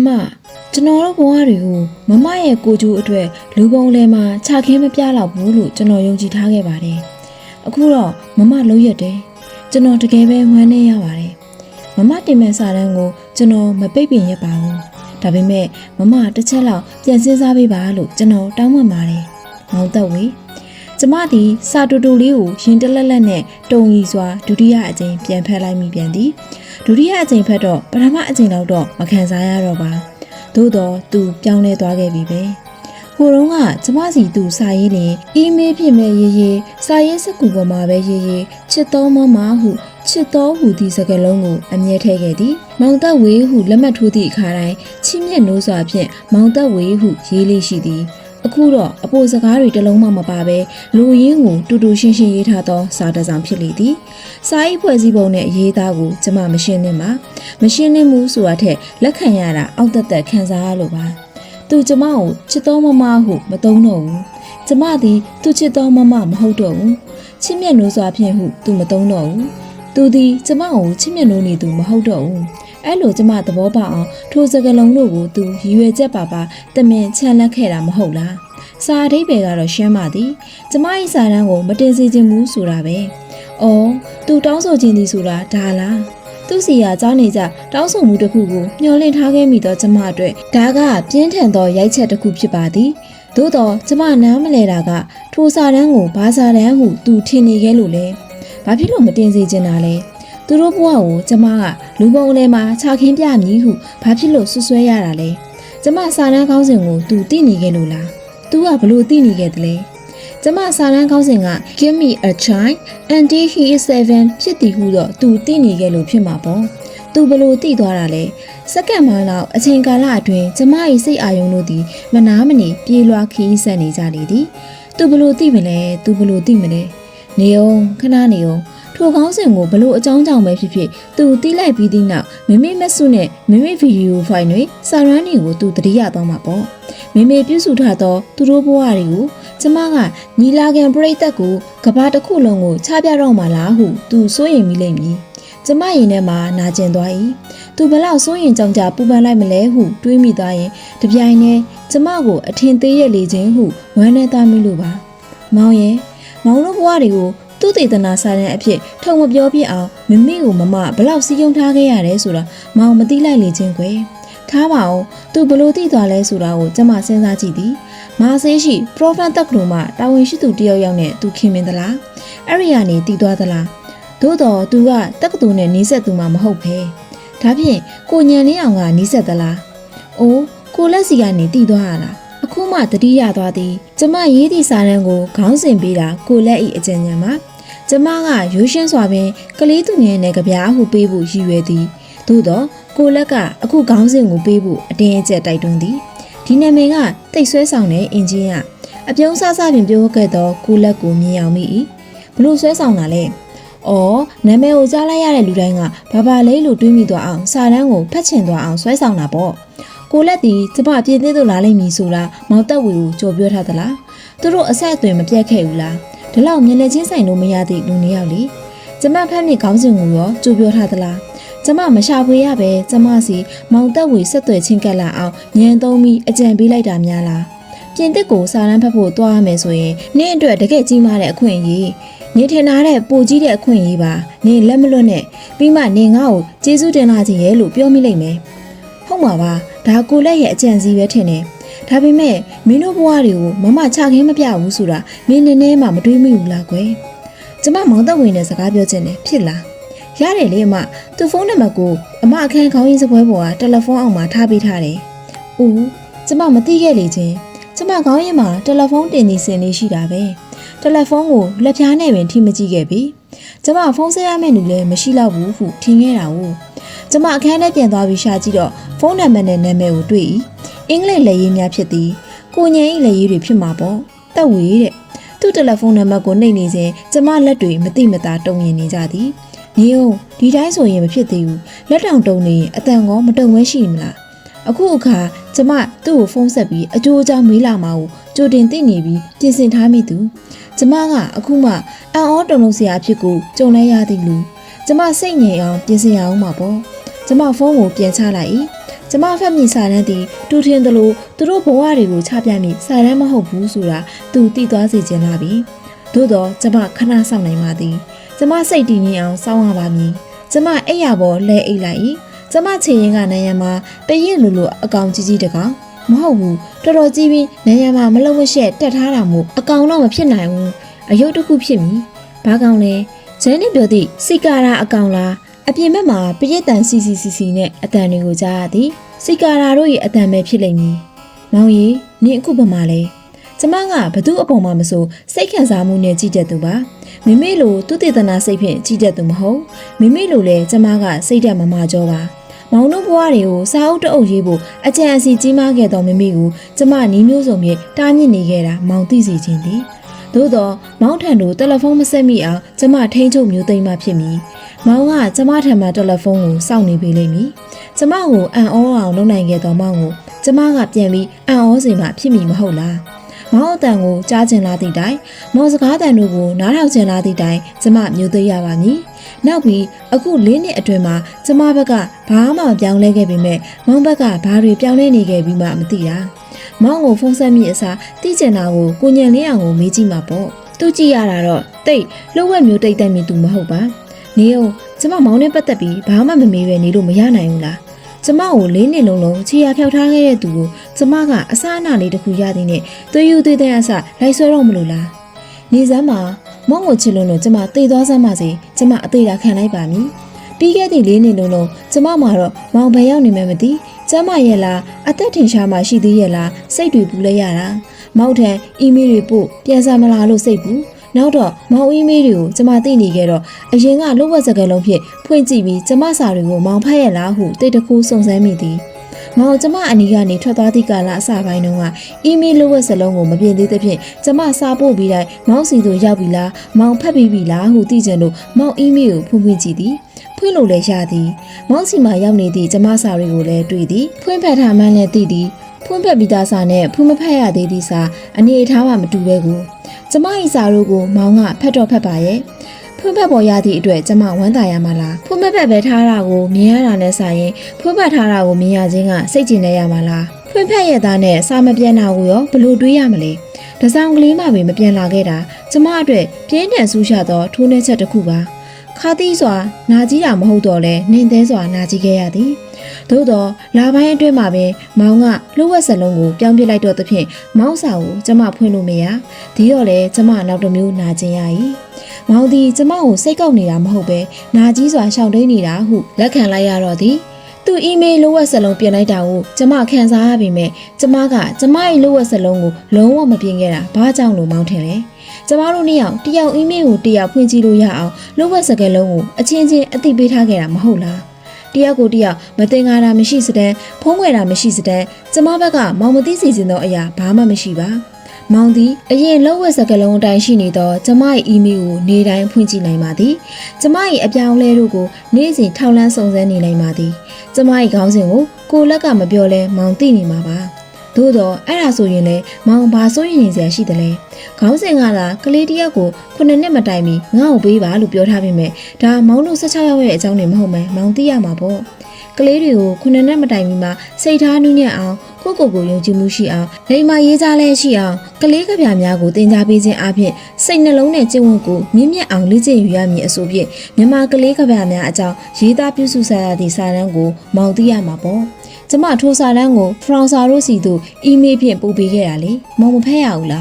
မကျွန်တော်တို့ဘဝတွေကိုမမရဲ့ကိုကျိုးအတွက်လူပုံလဲမှာခြခင်းမပြတော့ဘူးလို့ကျွန်တော်ယုံကြည်ထားခဲ့ပါတယ်အခုတော့မလုံးရက်တယ်ကျွန်တော်တကယ်ပဲဝမ်းနည်းရပါတယ်မတင်မဲ့စာတန်းကိုကျွန်တော်မပိတ်ပင်ရပါဘူးဒါပေမဲ့မတစ်ချက်လောက်ပြန်စဉ်းစားပေးပါလို့ကျွန်တော်တောင်းပန်ပါတယ်မောင်သက်ဝေကျမသည်စာတူတူလေးကိုရင်တလက်လက်နဲ့တုံရီစွာဒုတိယအကြိမ်ပြန်ဖက်လိုက်မိပြန်သည်ဒုတိယအကြိမ်ဖက်တော့ပထမအကြိမ်လောက်တော့မခံစားရတော့ပါသို့တော့သူပြောင်းလဲသွားခဲ့ပြီပဲဟိုတုန်းကကျမစီသူစာရေးနေအီးမေးဖြစ်မဲ့ရေးစာရေးစကူပေါ်မှာပဲရေးချစ်တော်မဟုချစ်တော်ဟူသည့်စကားလုံးကိုအမြဲထည့်ခဲ့သည်မောင်သက်ဝေဟုလက်မှတ်ထိုးသည့်အခါတိုင်းချီးမြှင့်နိုးစွာဖြင့်မောင်သက်ဝေဟုရေးလေးရှိသည်အခုတော့အပိုစကားတွေတစ်လုံးမှမပါဘဲလူရင်းကိုတူတူရှင်းရှင်းရေးထားသောစာတစ်စောင်ဖြစ်လေသည်စာရေးဖွဲ့စည်းပုံနဲ့ရေးသားကိုကျမမရှင်းနေမှာမရှင်းနေမှုဆိုတာထက်လက်ခံရတာအောက်တက်ခံစားရလို့ပါသူကျမကိုချစ်တော်မဟုမသုံးတော့ဘူးကျမသည်သူချစ်တော်မဟုတ်တော့ဘူးချစ်မြတ်နိုးစွာဖြင့်ဟုသူမသုံးတော့ဘူးသူသည်ကျမကိုချစ်မြတ်နိုးနေသူမဟုတ်တော့ဘူးအဲ့လိုကျမသဘောပေါက်အောင်ထိုစကလုံးတို့ကိုသူရည်ရွယ်ချက်ပါတမင်ချန်လက်ခဲ့တာမဟုတ်လားစာအဓိပ္ပာယ်ကတော့ရှင်းပါသည်ကျမ၏စာတန်းကိုမတင်စေခြင်းဘူးဆိုတာပဲအော်သူတောင်းဆိုခြင်းသည်ဆိုတာဒါလားသူစီကကြောင်းနေကြတောင်းဆိုမှုတစ်ခုကိုမျှော်လင့်ထားခဲ့မိသောကျမအတွက်ဒါကပြင်းထန်သောရိုက်ချက်တစ်ခုဖြစ်ပါသည်သို့တော့ကျမနားမလဲတာကထိုစာတန်းကိုဘာစာတန်းဟုသူထင်နေခဲ့လို့လဲဘာဖြစ်လို့မတင်စေချင်တာလဲသူတို့ဘဝကိုကျမကလူပုံထဲမှာခြခင်းပြမည်ဟုဘာဖြစ်လို့ဆွဆွဲရတာလဲကျမစာတန်းကောင်းစဉ်ကိုသူသိနေခဲ့လို့လားသူကဘလို့သိနေခဲ့တယ်လဲကျမစာတန်းကောင်းစဉ်က Give me a child until he is 7ဖြစ်သည်ဟုတော့သူသိနေခဲ့လို့ဖြစ်မှာပေါ့သူဘလို့သိသွားတာလဲစက္ကန့်မှလောက်အချိန်ကာလအတွင်းကျမ၏စိတ်အာရုံတို့သည်မနာမနေပြေးလွှားခီးဆက်နေကြလေသည်သူဘလို့သိမလဲသူဘလို့သိမလဲနေအောင်ခဏနေအောင်ထိုကောင်းစဉ်ကိုဘလို့အကြောင်းကြောင့်ပဲဖြစ်သူတီးလိုက်ပြီးသည့်နောက်မမေမက်ဆုနဲ့မမေဗီဒီယိုဖိုင်တွေစာရန်တွေကိုသူတတိယသွားမှာပေါ့မမေပြုစုထားသောသူတို့ဘဝတွေကိုကျမကညီလာခံပရိသတ်ကိုကဘာတစ်ခုလုံးကိုချပြတော့မှာလားဟုသူစိုးရိမ်မိလိမ့်မည်ကျမရင်ထဲမှာနာကျင်သွား၏သူဘလောက်စိုးရင်ကြောင်ကြပူပန်လိုက်မလဲဟုတွေးမိသွားရင်တပြိုင်တည်းကျမကိုအထင်သေးရလေခြင်းဟုဝမ်းနည်းသွားမိလို့ပါမောင်တို့ဘဝတွေကိုသူ့တေသနာစာတန်းအဖြစ်ထုံမပြောပြအောင်မမေကိုမဘလောက်စီးယုံထားခဲ့ရတယ်ဆိုတာမောင်မသိလိုက်လေခြင်းကွယ်ထားပါအောင်သူဘလို့သိသွားလဲဆိုတာကိုကျမစဉ်းစားကြည့်သည်မာဆေးရှိပရိုဖက်တက်ကလိုမှတာဝန်ရှိသူတယောက်ယောက်နဲ့သူခင်မင်သလားအဲ့ဒီကနေတည်သွားသလားသို့တော်သူကတက္ကသိုလ်နဲ့နီးစပ်သူမှမဟုတ်ပဲဒါဖြင့်ကိုညံလေးအောင်ကနီးစပ်သလားအိုးကိုလက်စီကနေတည်သွားရလားအခုမှတတိယသွားသည်ကျမရေးသည့်စာတန်းကိုခေါင်းစဉ်ပေးတာကိုလက်ဤအကြံဉာဏ်မှာကျမကရိုးရှင်းစွာပင်ကလေးသူငယ်နဲ့ကြပြားဟုပေးဖို့ရည်ရွယ်သည်သို့တော့ကိုလက်ကအခုခေါင်းစဉ်ကိုပေးဖို့အတင်းအကျပ်တိုက်တွန်းသည်ဒီနာမည်ကတိတ်ဆွဲဆောင်တဲ့အင်ဂျင်ကအပြုံးစားစားပင်ပြောခဲ့သောကိုလက်ကိုမြင်အောင်မိ၏ဘလို့ဆွဲဆောင်တာလဲအော်နာမည်ကိုကြားလိုက်ရတဲ့လူတိုင်းကဘာလေးလို့တွေးမိသွားအောင်စာတန်းကိုဖတ်ချင်သွားအောင်ဆွဲဆောင်တာပေါ့ကိုလက်သည်ကျမပြင်းသေးသို့လာလိမ့်မည်ဆိုတာမောင်တက်ဝေကိုကြိုပြောထားသလားသူတို့အဆက်အသွယ်မပြတ်ခဲ့ဘူးလားဒီလောက်မျက်နှာချင်းဆိုင်လို့မရသည့်လူနှစ်ယောက်လေကျမဖတ်မိခေါင်းစဉ်ကိုရောကြိုပြောထားသလားကျမမရှာဖွေရပဲကျမစီမောင်တက်ဝေဆက်သွယ်ချင်းကပ်လာအောင်ညံသုံးပြီးအကြံပေးလိုက်တာများလားပြင်တစ်ကိုစာတန်းဖတ်ဖို့တွားရမယ်ဆိုရင်နင့်အတွက်တကယ်ကြီးမားတဲ့အခွင့်အရေးနေထင်ထားတဲ့ပိုကြီးတဲ့အခွင့်အရေးပါနေလက်မလွတ်နဲ့ပြီးမှနေငါ့ကိုကျေးဇူးတင်လာခြင်းရဲ့လို့ပြောမိလိမ့်မယ်ဟုတ်မှာပါဒါကိုလက်ရဲ့အကြံစီပဲထင်တယ်ဒါပေမဲ့မင်းတို့ဘဝတွေကိုမချခင်းမပြဘူးဆိုတာမင်းနည်းနည်းမှမတွေးမိဘူးလားကွယ်ကျမမောင်သက်ဝင်နဲ့စကားပြောချင်တယ်ဖြစ်လားရတယ်လေအမသူဖုန်းနံပါတ်ကိုအမအခန်းခေါင်းရင်းစပွဲပေါ်ကတယ်လီဖုန်းအောက်မှာထားပေးထားတယ်။ဦးကျမမသိခဲ့လေချင်းကျမခေါင်းရင်းမှာတယ်လီဖုန်းတင်နေစင်နေရှိတာပဲ။တယ်လီဖုန်းကိုလက်ဖြားနဲ့ပင်ထိမကြည့်ခဲ့ပြီ။ကျမဖုန်းဆက်ရမယ့်လူလည်းမရှိတော့ဘူးဟုထင်ခဲ့တာ哦။ကျမအခန်းထဲပြန်သွားပြီးရှာကြည့်တော့ဖုန်းနံပါတ်နဲ့နာမည်ကိုတွေ့၏။အင်္ဂလိပ်လက်ရေးများဖြစ်သည်။ကိုညံ၏လက်ရေးတွေဖြစ်မှာပေါ့။တက်ဝေတဲ့။သူ့တယ်လီဖုန်းနံပါတ်ကိုနှိပ်နေစဉ်ကျမလက်တွေမတိမတာတုံရင်နေကြသည်။နေအောင်ဒီတိုင်းဆိုရင်မဖြစ်သေးဘူးလက်တောင်တုံနေအတန်ကောမတုံဝဲရှိမလားအခုအခါကျမသူ့ကိုဖုန်းဆက်ပြီးအကျိုးအကြောင်းမေးလာမှာကိုကြိုတင်သိနေပြီးပြင်ဆင်ထားမိသူကျမကအခုမှအံ့ဩတုန်လှုပ်စရာအဖြစ်ကိုကြုံလဲရသည်လူကျမစိတ်ငြိမ်အောင်ပြင်ဆင်ရအောင်မှာပေါ့ကျမဖုန်းကိုပြန်ချလိုက်၏ ကျမဖတ်မိစာတန်းသည်တူထင်သလိုသူတို့ဘဝတွေကိုချပြမိစာတန်းမဟုတ်ဘူးဆိုတာသူသိသွားစေချင်လာပြီသို့တော့ကျမခဏစောင့်နိုင်ပါသည်ကျမစိတ်တည်ငြိမ်အောင်စောင့်ရပါမည်ကျမအိပ်ရပေါ်လဲအိပ်လိုက်၏ကျမခြေရင်းကနန်းရံမှာတရင်လိုအကောင်ကြီးတကောင်မဟုတ်ဘူးတော်တော်ကြီးပြီးနန်းရံမှာမလုံမရှက်တက်ထားတာမို့အကောင်တော့မဖြစ်နိုင်ဘူးအယုတ်တစ်ခုဖြစ်မည်ဘာကောင်လဲဂျန်နဲ့ပြောသည့်စီကာရာအကောင်လားအပြင်ဘက်မှာပရိသတ်စီနဲ့အတန်တွေကိုကြားရသည်စီကာရာတို့ရဲ့အတန်ပဲဖြစ်လိမ့်မည်မောင်ကြီးနင်အခုပမာလဲကျမကဘသူအပေါ်မှာမဆိုစိတ်ခံစားမှုနဲ့ကြည့်တတ်သူပါမိမိလိုသူတည်တနာစိတ်ဖြင့်ကြည့်တတ်သူမဟုတ်မိမိလိုလဲကျမကစိတ်ဓာတ်မမကြောပါမောင်တို့ဘဝတွေကိုစာအုပ်တအုပ်ရေးဖို့အကြံအစီကြီးမားခဲ့သောမိမိကိုကျမနီးမျိုးစုံဖြင့်တားမြစ်နေခဲ့တာမောင်သိစေခြင်းသည်သို့တော့မောင်ထံတို့တယ်လီဖုန်းမဆက်မိအောင်ကျမထိန်းချုပ်မျိုးသိမ်းမှဖြစ်မည်မောင်ကကျမထံမှတယ်လီဖုန်းကိုစောင့်နေပေးလိမ့်မည်ကျမကိုအံ့ဩအောင်လုပ်နိုင်ခဲ့သောမောင်ကိုကျမကပြန်ပြီးအံ့ဩစေမှဖြစ်မည်မဟုတ်လားမောင်အတန်ကိုကြားကျင်လာသည့်တိုင်မောင်စကားတန်တို့ကိုနားထောင်ကျင်လာသည့်တိုင်ကျမမျိုးသိရပါမည်နောက်ပြီးအခု၄နှစ်အတွင်းမှာကျမဘက်ကဘာမှပြောင်းလဲခဲ့ပေမဲ့မောင်ဘက်ကဘာတွေပြောင်းလဲနေခဲ့ပြီးမှမသိတာမောင်ကိုဖုန်းဆက်မိအစားသိကျင်တာကိုကိုညံလင်းအောင်ကိုမေးကြည့်မှာပေါ့သူကြည့်ရတာတော့တိတ်လှုပ်ဝက်မျိုးတိတ်တက်မိသူမဟုတ်ပါနေအောင်ကျမမောင်နဲ့ပတ်သက်ပြီးဘာမှမမေးပဲနေလို့မရနိုင်ဘူးလားကျမကို၄နှစ်လုံးခြေရဖျောက်ထားခဲ့တဲ့သူကိုကျမကအစားအနာလေးတစ်ခုရသည်နဲ့သွေးယူသွေးတဲ့အစလိုက်ဆွဲတော့မလို့လားနေစမ်းမှာမောင်ကိုချစ်လို့ကျမသိသွားစမ်းပါစေကျမအသေးတာခံလိုက်ပါမည်ပြီးခဲ့သည့်၄နှစ်လုံးကျမမှာတော့မောင်ဘယ်ရောက်နေမှမသိကျမရဲ့လားအသက်ထင်ရှားမှရှိသေးရဲ့လားစိတ်တွေပူလဲရတာမောင်ထံအီးမေးလ်တွေပို့ပြန်စားမလားလို့စိတ်ပူနောက်တော့မောင်အီးမေးလ်တွေကိုကျမသိနေခဲ့တော့အရင်ကလှုပ်ဝက်စကားလုံးဖြင့်ဖွင့်ကြည့်ပြီးကျမစာတွေကိုမောင်ဖတ်ရလားဟုတိတ်တခုစုံစမ်းမိသည်မောင်ကျမအနီးကနေထွက်သွားသည့်ကာလအစပိုင်းတုန်းကအီးမေးလ်လှုပ်ဝက်စလုံးကိုမပြင်သေးသဖြင့်ကျမစာပို့ပြီးတိုင်းမောင်စီတို့ရောက်ပြီလားမောင်ဖတ်ပြီးပြီလားဟုသိကြလို့မောင်အီးမေးလ်ကိုဖွင့်ကြည့်သည်ဖွင့်လို့လည်းရသည်မောင်စီမှာရောက်နေသည့်ကျမစာတွေကိုလည်းတွေ့သည်ဖွင့်ဖတ်ထားမှန်းလည်းသိသည်ဖွင့်ဖက်ပြီးသားစာနဲ့ဖွင့်မဖက်ရသေးသည့်စာအနေအထားမှမတူပဲကိုကျမ၏စာတို့ကိုမောင်ကဖတ်တော့ဖတ်ပါရဲ့ဖွင့်ဖက်ပေါ်ရသည့်အတွက်ကျမဝမ်းသာရမှာလားဖွင့်မဖက်ပဲထားတာကိုမြင်ရတာနဲ့ဆိုင်ရင်ဖွင့်ဖက်ထားတာကိုမြင်ရခြင်းကစိတ်ကျဉ်နေရမှာလားဖွင့်ဖက်ရသားနဲ့စာမပြန်တာကိုရောဘလို့တွေးရမလဲတစောင်းကလေးမှပဲမပြန်လာခဲ့တာကျမအတွက်ပြင်းထန်ဆူးရှသောထိုးနှက်ချက်တစ်ခုပါခါသီးစွာနာကြီးတာမဟုတ်တော့လဲနှင်းသေးစွာနာကြီးခဲ့ရသည်သို့တော့လာပိုင်းအတွင်းမှာပဲမောင်ကလှုပ်ဝက်စလုံးကိုပြောင်းပြလိုက်တော့သဖြင့်မောင်စာကိုကျမဖွင့်လို့မရဒီတော့လေကျမနောက်တစ်မျိုးနာကျင်ရ၏မောင်သည်ကျမကိုစိတ်ကောက်နေတာမဟုတ်ပဲနာကြီးစွာရှောင်တိန်နေတာဟုလက်ခံလိုက်ရတော့သည်သူအီးမေးလ်လှုပ်ဝက်စလုံးပြင်လိုက်တာကိုကျမခံစားရပေမဲ့ကျမကကျမ၏လှုပ်ဝက်စလုံးကိုလုံးဝမပြင်ခဲ့တာဘာကြောင့်လို့မောင်ထင်လဲကျမတို့နှစ်ယောက်တယောက်အီးမေးလ်ကိုတယောက်ဖွင့်ကြည့်လို့ရအောင်လှုပ်ဝက်စကလုံးကိုအချင်းချင်းအသိပေးထားခဲ့တာမဟုတ်လားတယောက်ကိုတယောက်မတင်ကားတာမရှိစတဲ့ဖုံးွယ်တာမရှိစတဲ့ကျမဘက်ကမောင်မသိစီစဉ်သောအရာဘာမှမရှိပါမောင်သည်အရင်လှုပ်ဝက်စကလုံးအတိုင်းရှိနေသောကျမ၏အီးမေးလ်ကိုနေတိုင်းဖွင့်ကြည့်နိုင်ပါသည်ကျမ၏အပြောင်းလဲတို့ကိုနေ့စဉ်ထောက်လှမ်းစုံစမ်းနေနိုင်ပါသည်ကျမ၏ခေါင်းစဉ်ကိုကိုလက်ကမပြောလဲမောင်သိနေမှာပါသို့တော့အဲ့ဒါဆိုရင်လေမောင်ဘာစိုးရင်နေစရာရှိတယ်လဲခေါင်းစဉ်ကသာကလေးတယောက်ကို9နှစ်မတိုင်မီငါ့ကိုပေးပါလို့ပြောထားပေမဲ့ဒါမောင်တို့16ရောက်ရဲ့အကြောင်းတွေမဟုတ်မဲမောင်သိရမှာပေါ့ကလေးတွေကို9နှစ်မတိုင်မီမှာစိတ်ထားနှူးညံ့အောင်ကိုယုံကြည်မှုရှိအောင်လိမ္မာရေးစားလဲရှိအောင်ကလေးကဗျာများကိုတင် जा ပေးခြင်းအပြင်စိတ်နှလုံးနဲ့ကျင့်ဝတ်ကိုမြင့်မြတ်အောင်လေ့ကျင့်ယူရမည်အဆိုဖြင့်မြန်မာကလေးကဗျာများအကြောင်းရေးသားပြုစုဆက်ရသည့်စာတမ်းကိုမောင်သိရမှာပေါ့ကျမထိုစာတမ်းကိုဖရောင်စာတို့စီသို့အီးမေးလ်ဖြင့်ပို့ပေးခဲ့တာလေမောင်မဖက်ရဘူးလာ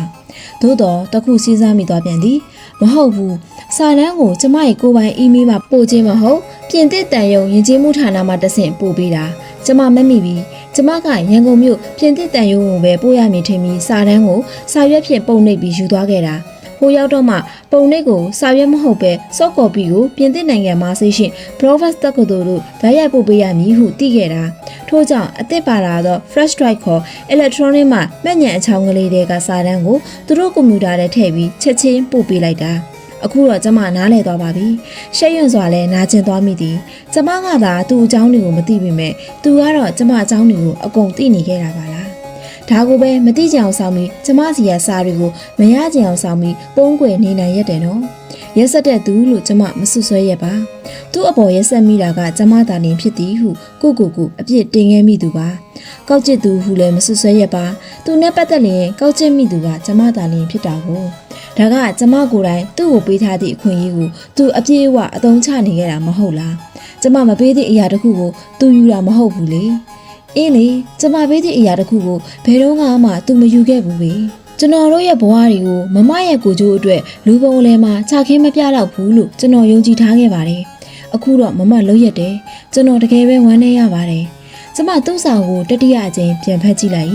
းသို့တော့တခုစဉ်းစားမိသွားပြန်သည်မဟုတ်ဘူးစာတမ်းကိုကျမရဲ့ကိုယ်ပိုင်အီးမေးလ်မှာပို့ခြင်းမဟုတ်ပြင်သစ်တန်ယုံယဉ်ကျေးမှုဌာနမှတဆင့်ပို့ပေးတာကျမမမိပြီကျမကရန်ကုန်မြို့ပြင်သစ်တန်ယုံကိုပဲပို့ရမည်ထင်ပြီးစာတမ်းကိုစာရွက်ဖြင့်ပုံနှိပ်ပြီးယူသွားခဲ့တာဟိုရောက်တော့မှပုံနှိပ်ကိုစာရွက်မဟုတ်ပဲစော့ကော်ပီကိုပြင်သစ်နိုင်ငံမှာဆေးရှင် Provence တက္ကသိုလ်တို့ဓာတ်ရိုက်ပို့ပေးရမည်ဟုသိခဲ့တာထို့ကြောင့်အသစ်ပါလာသော Flash Drive ခေါ် Electronic မှာမှတ်ဉာဏ်အချောင်းကလေးတွေကစာတမ်းကိုသူတို့ကွန်ပျူတာထဲထည့်ပြီးချက်ချင်းပို့ပေးလိုက်တာအခုတော့ကျမနားလည်သွားပါပြီရှက်ရွံ့စွာလဲနာကျင်သွားမိသည်ကျမကသာသူ့အကြောင်းတွေကိုမသိပေမဲ့သူကတော့ကျမအကြောင်းတွေကိုအကုန်သိနေခဲ့တာပါလားဒါကိုပဲမသိကြအောင်ဆောင်ပြီးကျမစီရစာတွေကိုမရကြအောင်ဆောင်ပြီးပုံးကွယ်နေနိုင်ရတယ်နော်ရ ရက်ဆက်တဲ့သူလို့ကျမမဆွဆွဲရပါသူ့အပေါ်ရက်ဆက်မိတာကကျမသာလင်ဖြစ်သည်ဟုကိုအပြစ်တင်ခဲ့မိသူပါကောက်ကျစ်သူဟုလည်းမဆွဆွဲရပါသူနဲ့ပတ်သက်ရင်ကောက်ကျစ်မိသူကကျမသာလင်ဖြစ်တာကိုဒါကကျမကိုယ်တိုင်သူ့ကိုပေးထားသည့်အခွင့်အရေးကိုသူအပြည့်အဝအသုံးချနေခဲ့တာမဟုတ်လားကျမမပေးသည့်အရာတစ်ခုကိုသူယူတာမဟုတ်ဘူးလေအေးလေကျမပေးသည့်အရာတစ်ခုကိုဘယ်တော့မှသူမယူခဲ့ဘူးပဲကျွန်တော်တို့ရဲ့ဘဝတွေကိုမမရဲ့ကိုကြိုးအတွက်လူပုံလဲမှာခြာခင်းမပြတော့ဘူးလို့ကျွန်တော်ယုံကြည်ထားခဲ့ပါတယ်အခုတော့မမလုံးရက်တယ်ကျွန်တော်တကယ်ပဲဝမ်းနည်းရပါတယ်ကျမသူ့စာကိုတတိယအကြိမ်ပြန်ဖတ်ကြည့်လိုက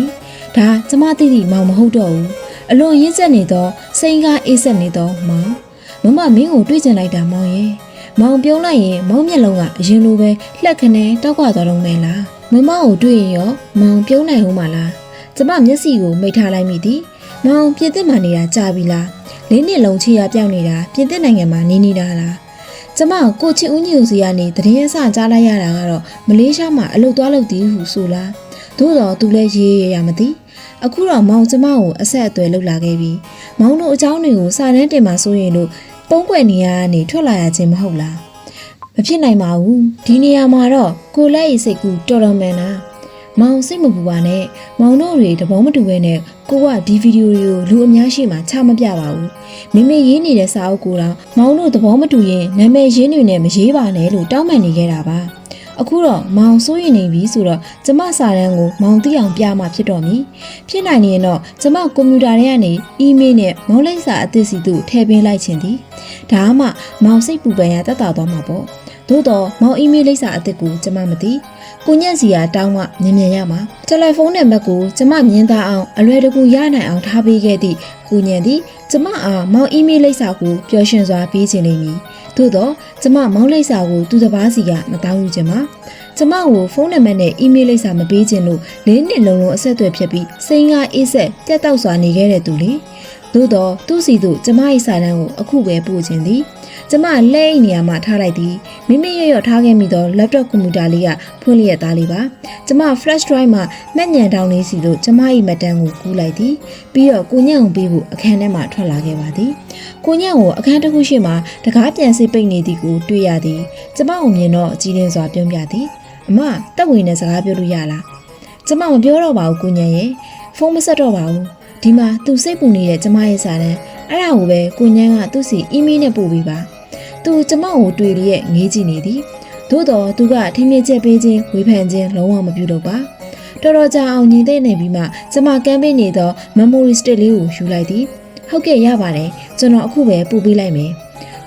်ဒါကျမသိသည့်မောင်မဟုတ်တော့ဘူးအလွန်ရင်းဆက်နေသောစိန်ကားအေးဆက်နေသောမောင်မမမင်းကိုတွေးချင်လိုက်တာမောင်ရဲ့မောင်ပြုံးလိုက်ရင်မောင်မျက်လုံးကအရင်လိုပဲလှက်ခနဲတောက်ကွာသွားတော့မယ်လားမမကိုတွေးရင်ရောမောင်ပြုံးနိုင်ဦးမလားကျမမျက်စိကိုမိတ်ထားလိုက်မိသည်မောင်ပြင်သစ်မှာနေတာကြာပြီလား၄နှစ်လုံးချီရပြောင်းနေတာပြင်သစ်နိုင်ငံမှာနေနေတာလားကျမကိုချစ်ဦးညိုစီကနေတရင်အစကြားလိုက်ရတာကတော့မလေးရှားမှာအလုပ်သွားလုပ်သည်ဟုဆိုလားသို့တော်သူလည်းရေးရမသိအခုတော့မောင်ကျမကိုအဆက်အသွယ်လုပ်လာခဲ့ပြီမောင်တို့အเจ้าတွေကိုစာတန်းတင်မှာဆိုရင်လို့ပုံးကွယ်နေရကနေထွက်လာရခြင်းမဟုတ်လားမဖြစ်နိုင်ပါဘူးဒီနေရာမှာတော့ကိုလက်ရည်စိတ်ကူတော်တော်မှန်တာမောင်စိတ်မပူပါနဲ့မောင်တို့တွေတဘောမတူဘဲနဲ့ကိုကဒီဗီဒီယိုတွေကိုလူအများရှိမှချမပြပါဘူးမိမိရေးနေတဲ့စာအုပ်ကိုတော့မောင်တို့သဘောမတူရင်နာမည်ရင်းတွေနဲ့မရေးပါနဲ့လို့တောင်းပန်နေခဲ့တာပါအခုတော့မောင်စိုးရင်နေပြီဆိုတော့ကျမစာတန်းကိုမောင်သိအောင်ပြမှဖြစ်တော့မည်ဖြစ်နိုင်ရင်တော့ကျမကွန်ပျူတာထဲကနေအီးမေးလ်နဲ့မောင်လိပ်စာအသစ်စီသူထည့်ပေးလိုက်ခြင်းသည်ဒါမှမောင်စိတ်ပူပန်ရတက်တာသွားမှာပေါ့သို့တော့မောင်အီးမေးလ်လိပ်စာအသစ်ကိုကျမမသိကိုညက်စီကတောင်းမှမြင်ရမှာတယ်လီဖုန်းနံပါတ်ကိုကျမမြင်သာအောင်အလွယ်တကူရနိုင်အောင်ထားပေးခဲ့သည့်ကိုညက်သည်ကျမအားမောင်အီးမေးလ်လိပ်စာကိုပျော်ရွှင်စွာပေးခြင်းလိမ့်မည်သို့တော့ကျမမောင်လိပ်စာကိုသူတစ်ပါးစီကမတောင်းယူခြင်းမှာကျမကိုဖုန်းနံပါတ်နဲ့အီးမေးလ်လိပ်စာမပေးခြင်းလို့၄နှစ်လုံးအဆက်အသွယ်ဖြစ်ပြီးစိန်ကားအေးဆက်ပြတ်တောက်စွာနေခဲ့တဲ့သူလေသို့တော့သူ့စီတို့ကျမရဲ့စာတန်းကိုအခုပဲပို့ခြင်းသည်ကျမလက်အိတ်နေရာမှာထားလိုက်သည်မိမိရထားခဲ့မိသော laptop ကွန်ပျူတာလေးကဖွင့်လျက်သားလေးပါကျမ flash drive မှာမှတ်ညံတောင်းလေးစီလို့ကျမ၏မှတ်တမ်းကိုကူးလိုက်သည်ပြီးတော့ကိုညံ့ကိုပေးဖို့အခန်းထဲမှာထွက်လာခဲ့ပါသည်ကိုညံ့ကိုအခန်းတစ်ခုရှိမှတကားပြန်စစ်ပိတ်နေသည်ကိုတွေ့ရသည်ကျမကိုမြင်တော့အကြည့်လင်းစွာပြုံးပြသည်အမတက်ဝင်နဲ့စကားပြောလို့ရလားကျမမပြောတော့ပါဘူးကိုညံ့ရဲ့ဖုန်းမဆက်တော့ပါဘူးဒီမှာသူစိတ်ပူနေတဲ့ကျမရဲ့စာတန်းအဲ့ဒါကိုပဲကိုညံ့ကသူ့စီအီးမေးလ်နဲ့ပို့ပေးပါသူကျမကိုတွေ့လျက်ငေးကြည့်နေသည်သို့တော်သူကထင်းမြင့်ချက်ပေးခြင်းဝေဖန်ခြင်းလုံးဝမပြုတော့ပါတော်တော်ကြာအောင်ညီသိနေပြီးမှကျမကမ်းပေးနေသော memory stick လေးကိုယူလိုက်သည်ဟုတ်ကဲ့ရပါတယ်ကျွန်တော်အခုပဲပို့ပေးလိုက်မယ်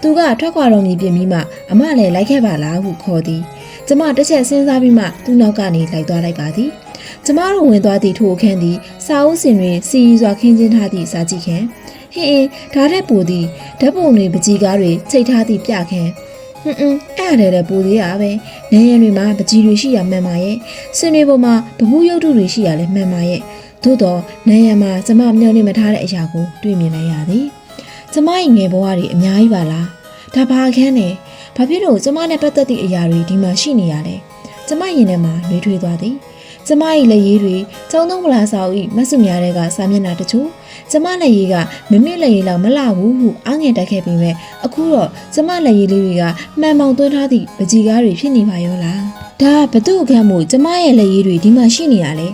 သူကထွက်ခွာတော်မူပြင်ပြီးမှအမလည်းလိုက်ခဲ့ပါလားဟုခေါ်သည်ကျမတစ်ချက်စဉ်းစားပြီးမှသူ့နောက်ကနေလိုက်သွားလိုက်ပါသည်ကျမတို့ဝင်သွားသည့်ထိုအခန်းသည်စာအုပ်စင်တွင်စီရီစွာခင်းကျင်းထားသည့်စာကြည့်ခန်းဟင်းဓာတ်တဲ့ပူသည်ဓာတ်ပုံတွေပကြီးကားတွေချိတ်ထားသည့်ပြခန်းအဲ့ဒါလည်းပူသေးတာပဲနေရံတွေမှာပကြီးတွေရှိရမှန်ပါရဲ့စင်တွေပေါ်မှာဗမှုရုပ်ထုတွေရှိရလဲမှန်ပါရဲ့သို့တော့နေရံမှာကျမမျှော်လင့်မထားတဲ့အရာကိုတွေ့မြင်လိုက်ရသည်ကျမရဲ့ငယ်ဘဝတွေအများကြီးပါလားဒါဘာခန်းလဲဘာဖြစ်လို့ကျမနဲ့ပတ်သက်သည့်အရာတွေဒီမှာရှိနေရလဲကျမရင်ထဲမှာနှွေးထွေးသွားသည်ကျမ၏လက်ရည်တွေကျောင်းသုံးမလားစာအုပ်၏မဆုများတဲ့ကစာမျက်နှာတချို့ကျမလက်ရည်ကမမေ့လက်ရည်လောက်မလှဘူးဟုအားငယ်တက်ခဲ့ပြီးမဲ့အခုတော့ကျမလက်ရည်လေးတွေကမှန်မောင်သွင်းထားသည့်ပကြီးကားတွေဖြစ်နေပါရောလားဒါဘသူ့အခန်းမို့ကျမရဲ့လက်ရည်တွေဒီမှာရှိနေရလဲ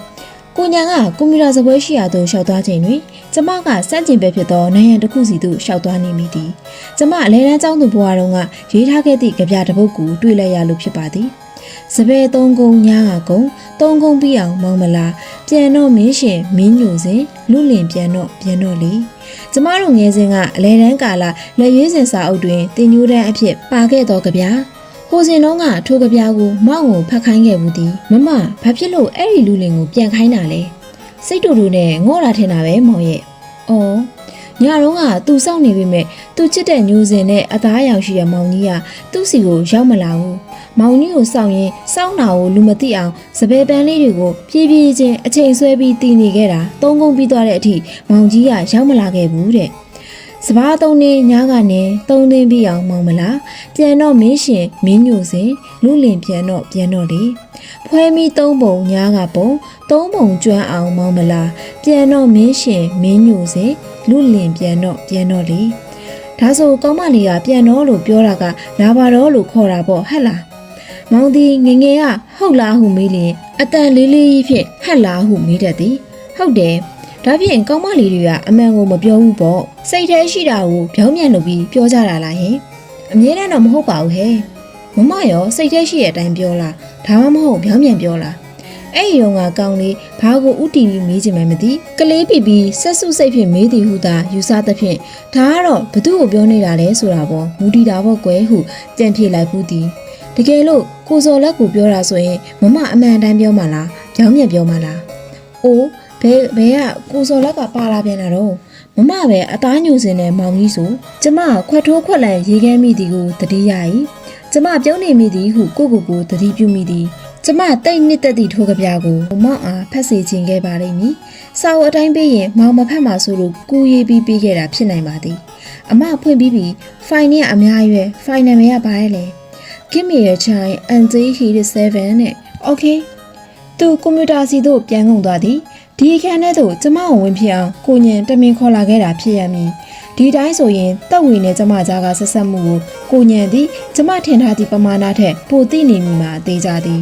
ကိုညာကကွန်ပျူတာစပွဲရှိရာသို့ရှောက်သွားချိန်တွင်ကျမကစန့်ကျင်ဘက်ဖြစ်သောနိုင်ငံတစ်ခုစီသို့ရှောက်သွားနေမိသည်ကျမအလဲတန်းကျောင်းသူဘဝတုန်းကရေးထားခဲ့သည့်ကြပြတစ်ပုဒ်ကိုတွေ့လိုက်ရလို့ဖြစ်ပါသည်စပယ်သုံးကုန်းညားကကုန်းသုံးကုန်းပြီးအောင်မောင်းမလားပြန်တော့မင်းရှင်မင်းညိုစဉ်လူလင်ပြန်တော့လေကျမတို့ငယ်စဉ်ကအလဲတန်းကာလလက်ရွေးစင်စာအုပ်တွင်တင်ညိုတန်းအဖြစ်ပါခဲ့သောကြပြဟိုစဉ်လုံးကထိုကြပြကိုမောက်ကိုဖတ်ခိုင်းခဲ့ဘူးသည်မမဘာဖြစ်လို့အဲ့ဒီလူလင်ကိုပြန်ခိုင်းတာလဲစိတ်တူတူနဲ့ငေါ့လာထင်တာပဲမောင်ရဲ့အော်ညတော့ကသူစောင့်နေပြီမဲ့သူချစ်တဲ့ညိုစဉ်နဲ့အသားအရောင်ရှိတဲ့မောင်ကြီးကသူ့စီကိုရောက်မလာဘူးမောင်ကြီးကိုစောင့်ရင်စောင့်တာကိုလူမသိအောင်စပယ်ပန်းလေးတွေကိုဖြည်းဖြည်းချင်းအချိန်ဆွဲပြီးတည်နေခဲ့တာသုံးကုန်းပြီးသွားတဲ့အထိမောင်ကြီးကရောက်မလာခဲ့ဘူးတဲ့စပားသုံးနေညားကနေသုံးသိန်းပြီးအောင်မောင်မလားပြန်တော့မင်းရှင်မင်းညိုစဉ်လူလင်ပြန်တော့လေဖွဲမီသုံးပုံညားကပုံသုံးပုံကျွမ်းအောင်မောင်မလားပြန်တော့မင်းရှင်မင်းညိုစဉ်လူလင်ပြန်တော့လေ ဒါဆိုကောင်းမလေးကပြန်တော့လို့ပြောတာကလာပါတော့လို့ခေါ်တာပေါ့ဟဲ့လားမောင်ဒီငငယ်ကဟုတ်လားဟုမေးလျင်အတန်လေးလေးကြီးဖြင့်ဟက်လားဟုမေးတတ်သည်ဟုတ်တယ်ဒါဖြင့်ကောင်းမလေးတွေကအမှန်ကိုမပြောဘူးပေါ့စိတ်ထဲရှိတာကိုပြောင်းပြန်လုပ်ပြီးပြောကြတာလားဟင်အမြဲတမ်းတော့မဟုတ်ပါဘူးဟဲ့မမရောစိတ်ထဲရှိတဲ့အတိုင်းပြောလားဒါမှမဟုတ်ပြောင်းပြန်ပြောလားအဲ့ဒီတော့ကကောင်းလေးဘာကိုဥတီပြီးမေးချင်မှမသိကလေးပြပြီးဆက်စုစိတ်ဖြင့်မေးသည်ဟုသာယူဆသဖြင့်ဒါကတော့ဘသူ့ကိုပြောနေတာလဲဆိုတာပေါ့မူတီတာပေါ့ကွယ်ဟုကြံပြေလိုက်ဘူးသည်တကယ်လို့ကိုစော်လက်ကိုပြောတာဆိုရင်မမအမှန်တိုင်းပြောမှလားပြောင်းပြန်ပြောမှလားအိုးဘယ်ကကိုစော်လက်ကပါလာပြန်တာတော့မမပဲအသားညိုစင်တဲ့မောင်ကြီးဆိုကျမခွက်ထိုးခွက်လန်ရေခဲမိသည်ကိုတတိယ၏ကျမပြုံးနေမိသည်ဟုကိုတတိပြုမိသည်ကျမတိတ်နှစ်သက်သည့်ထိုးကပြကိုမောင်အားဖတ်စေခြင်းခဲ့ပါလိမ့်မည်စာအုပ်အတိုင်းပေးရင်မောင်မဖတ်မှာဆိုလို့ကူရေးပြီးပေးခဲ့တာဖြစ်နိုင်ပါသည်အမဖွင့်ပြီးဖိုင်နဲ့အများရွယ်ဖိုင်နာမည်ကဘာလဲ Give me a chance until he is 7နဲ့ Okay သူကွန်ပျူတာစီသို့ပြန်ကုန်သွားသည်ဒီအခန်းထဲသို့ကျမကိုဝင်ဖြစ်အောင်ကိုညင်တမင်ခေါ်လာခဲ့တာဖြစ်ရမည်ဒီတိုင်းဆိုရင်တက်ဝေနဲ့ကျမကြားကဆက်ဆက်မှုကိုညင်သည်ကျမထင်ထားသည့်ပမာဏထက်ပိုသိနေမိမှာအသေးကြသည်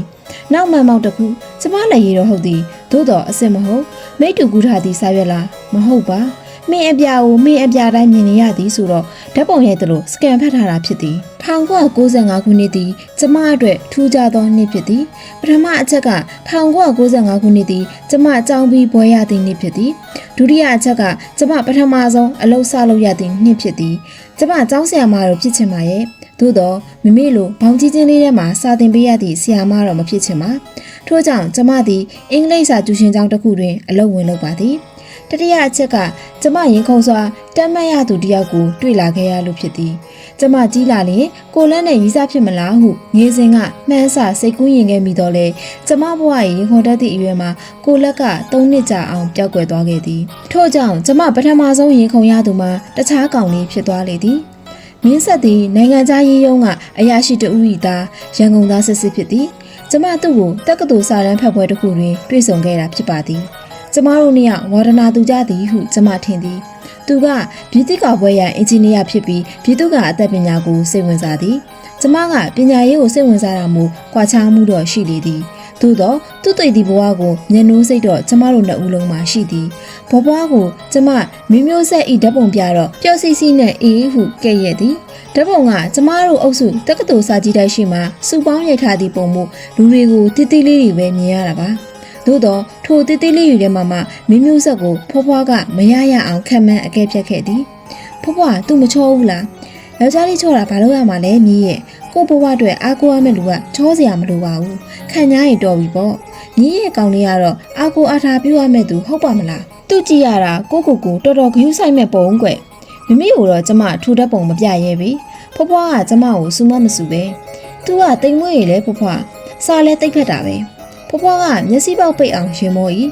နောက်မှမောက်တစ်ခုကျမလည်းရတော့ဟုတ်သည်သို့တော့အစ်မဟုတ်မိတူကူထားသည့်စာရွက်လားမဟုတ်ပါမင်းအပြာကိုမင်းအပြာတိုင်းမြင်နေရသည်ဆိုတော့ဓာတ်ပုံရိုက်သလိုစကန်ဖတ်ထားတာဖြစ်သည်1995ခုနှစ်သည်ကျမအတွက်ထူးခြားသောနှစ်ဖြစ်သည်ပထမအချက်က1995ခုနှစ်သည်ကျမအကြောင်းပြီးဘွဲရသည့်နှစ်ဖြစ်သည်ဒုတိယအချက်ကကျမပထမဆုံးအလုပ်စလုပ်ရသည့်နှစ်ဖြစ်သည်ကျမအကြောင်းဆရာမတို့ဖြစ်ချင်ပါရဲ့သို့တော့မမေလိုဘောင်ကြီးချင်းလေးထဲမှာစာသင်ပေးရသည့်ဆရာမတော့မဖြစ်ချင်ပါထို့ကြောင့်ကျမသည်အင်္ဂလိပ်စာကျူရှင်ကျောင်းတစ်ခုတွင်အလုပ်ဝင်လုပ်ပါသည်တတိယအချက်ကကျမရင်ခုန်စွာတမ်းမတ်ရသူတယောက်ကိုတွေ့လာခဲ့ရလို့ဖြစ်သည်ကျမကြီးလာရင်ကိုလန်းနဲ့ရီးစားဖြစ်မလားဟုငေးစင်ကမှန်းဆစိတ်ကူးရင်ခဲ့မိတော့လေကျမဘဝရဲ့ရင်ခုန်တတ်သည့်အရွယ်မှာကိုလက်က3နှစ်ကြာအောင်ပျောက်ကွယ်သွားခဲ့သည်ထို့ကြောင့်ကျမပထမဆုံးရင်ခုန်ရသူမှာတခြားကောင်လေးဖြစ်သွားလေသည်မင်းဆက်သည်နိုင်ငံခြားရေးရုံးကအရာရှိတဦး၏သားရန်ကုန်သားစစ်စစ်ဖြစ်သည်ကျမသူ့ကိုတက္ကသိုလ်စာတန်းဖတ်ပွဲတစ်ခုတွင်တွေ့ဆုံခဲ့တာဖြစ်ပါသည်ကျမတို့နှစ်ယောက်ဝါဒနာတူကြသည်ဟုကျမထင်သည်သူကပြည်သူ့ကော်ပွဲရန်အင်ဂျင်နီယာဖြစ်ပြီးပြည်သူ့ကအသက်ပညာကိုစိတ်ဝင်စားသည်ကျမကပညာရေးကိုစိတ်ဝင်စားတာမို့ကွာခြားမှုတော့ရှိလေသည်သို့တော့သူ့သိသည့်ဘဝကိုမျက်နှိုးစိတ်တော့ကျမတို့နှစ်ဦးလုံးမှာရှိသည်ဘဝကိုကျမမျိုးဆက်ဤဓာတ်ပုံပြတော့ပျော်စီစီနဲ့အေးဟုကဲ့ရဲ့သည်ဓာတ်ပုံကကျမတို့အုပ်စုတက္ကသိုလ်စာကြည့်တိုက်ရှိမှစုပေါင်းရိုက်ထားသည့်ပုံမှုလူတွေကိုတိတိလေးတွေပဲမြင်ရတာပါသို့တော့ထိုတိတိလေးတွေထဲမှာမျိုးဆက်ကိုဖွားကမရအောင်ခံမှန်းအကဲဖြတ်ခဲ့သည်ဖွားသူမချောဘူးလားယောက်ျားလေးချောတာဘာလို့ရမှာလဲမြည်ရဲ့ကိုဘဝအတွက်အားကိုးရမယ့်လူကချောစရာမလိုပါဘူးခံညားရင်တော်ပြီပေါ့မြည်ရဲ့ကောင်လေးကတော့အားကိုးအားထားပြုရမယ့်သူဟုတ်ပါမလားသူကြည့်ရတာကိုတော်တော်ဂရုစိုက်မဲ့ပုံကွမမေကိုတော့ကျမထူတတ်ပုံမပြရဲပြီဖွားကကျမကိုစူမမစူပဲသူကတိမ်မွေးရလေဖွားစားလဲတိတ်ဖက်တာပဲဖွားကမျက်စိပေါက်ပိတ်အောင်ရင်မော်ဤ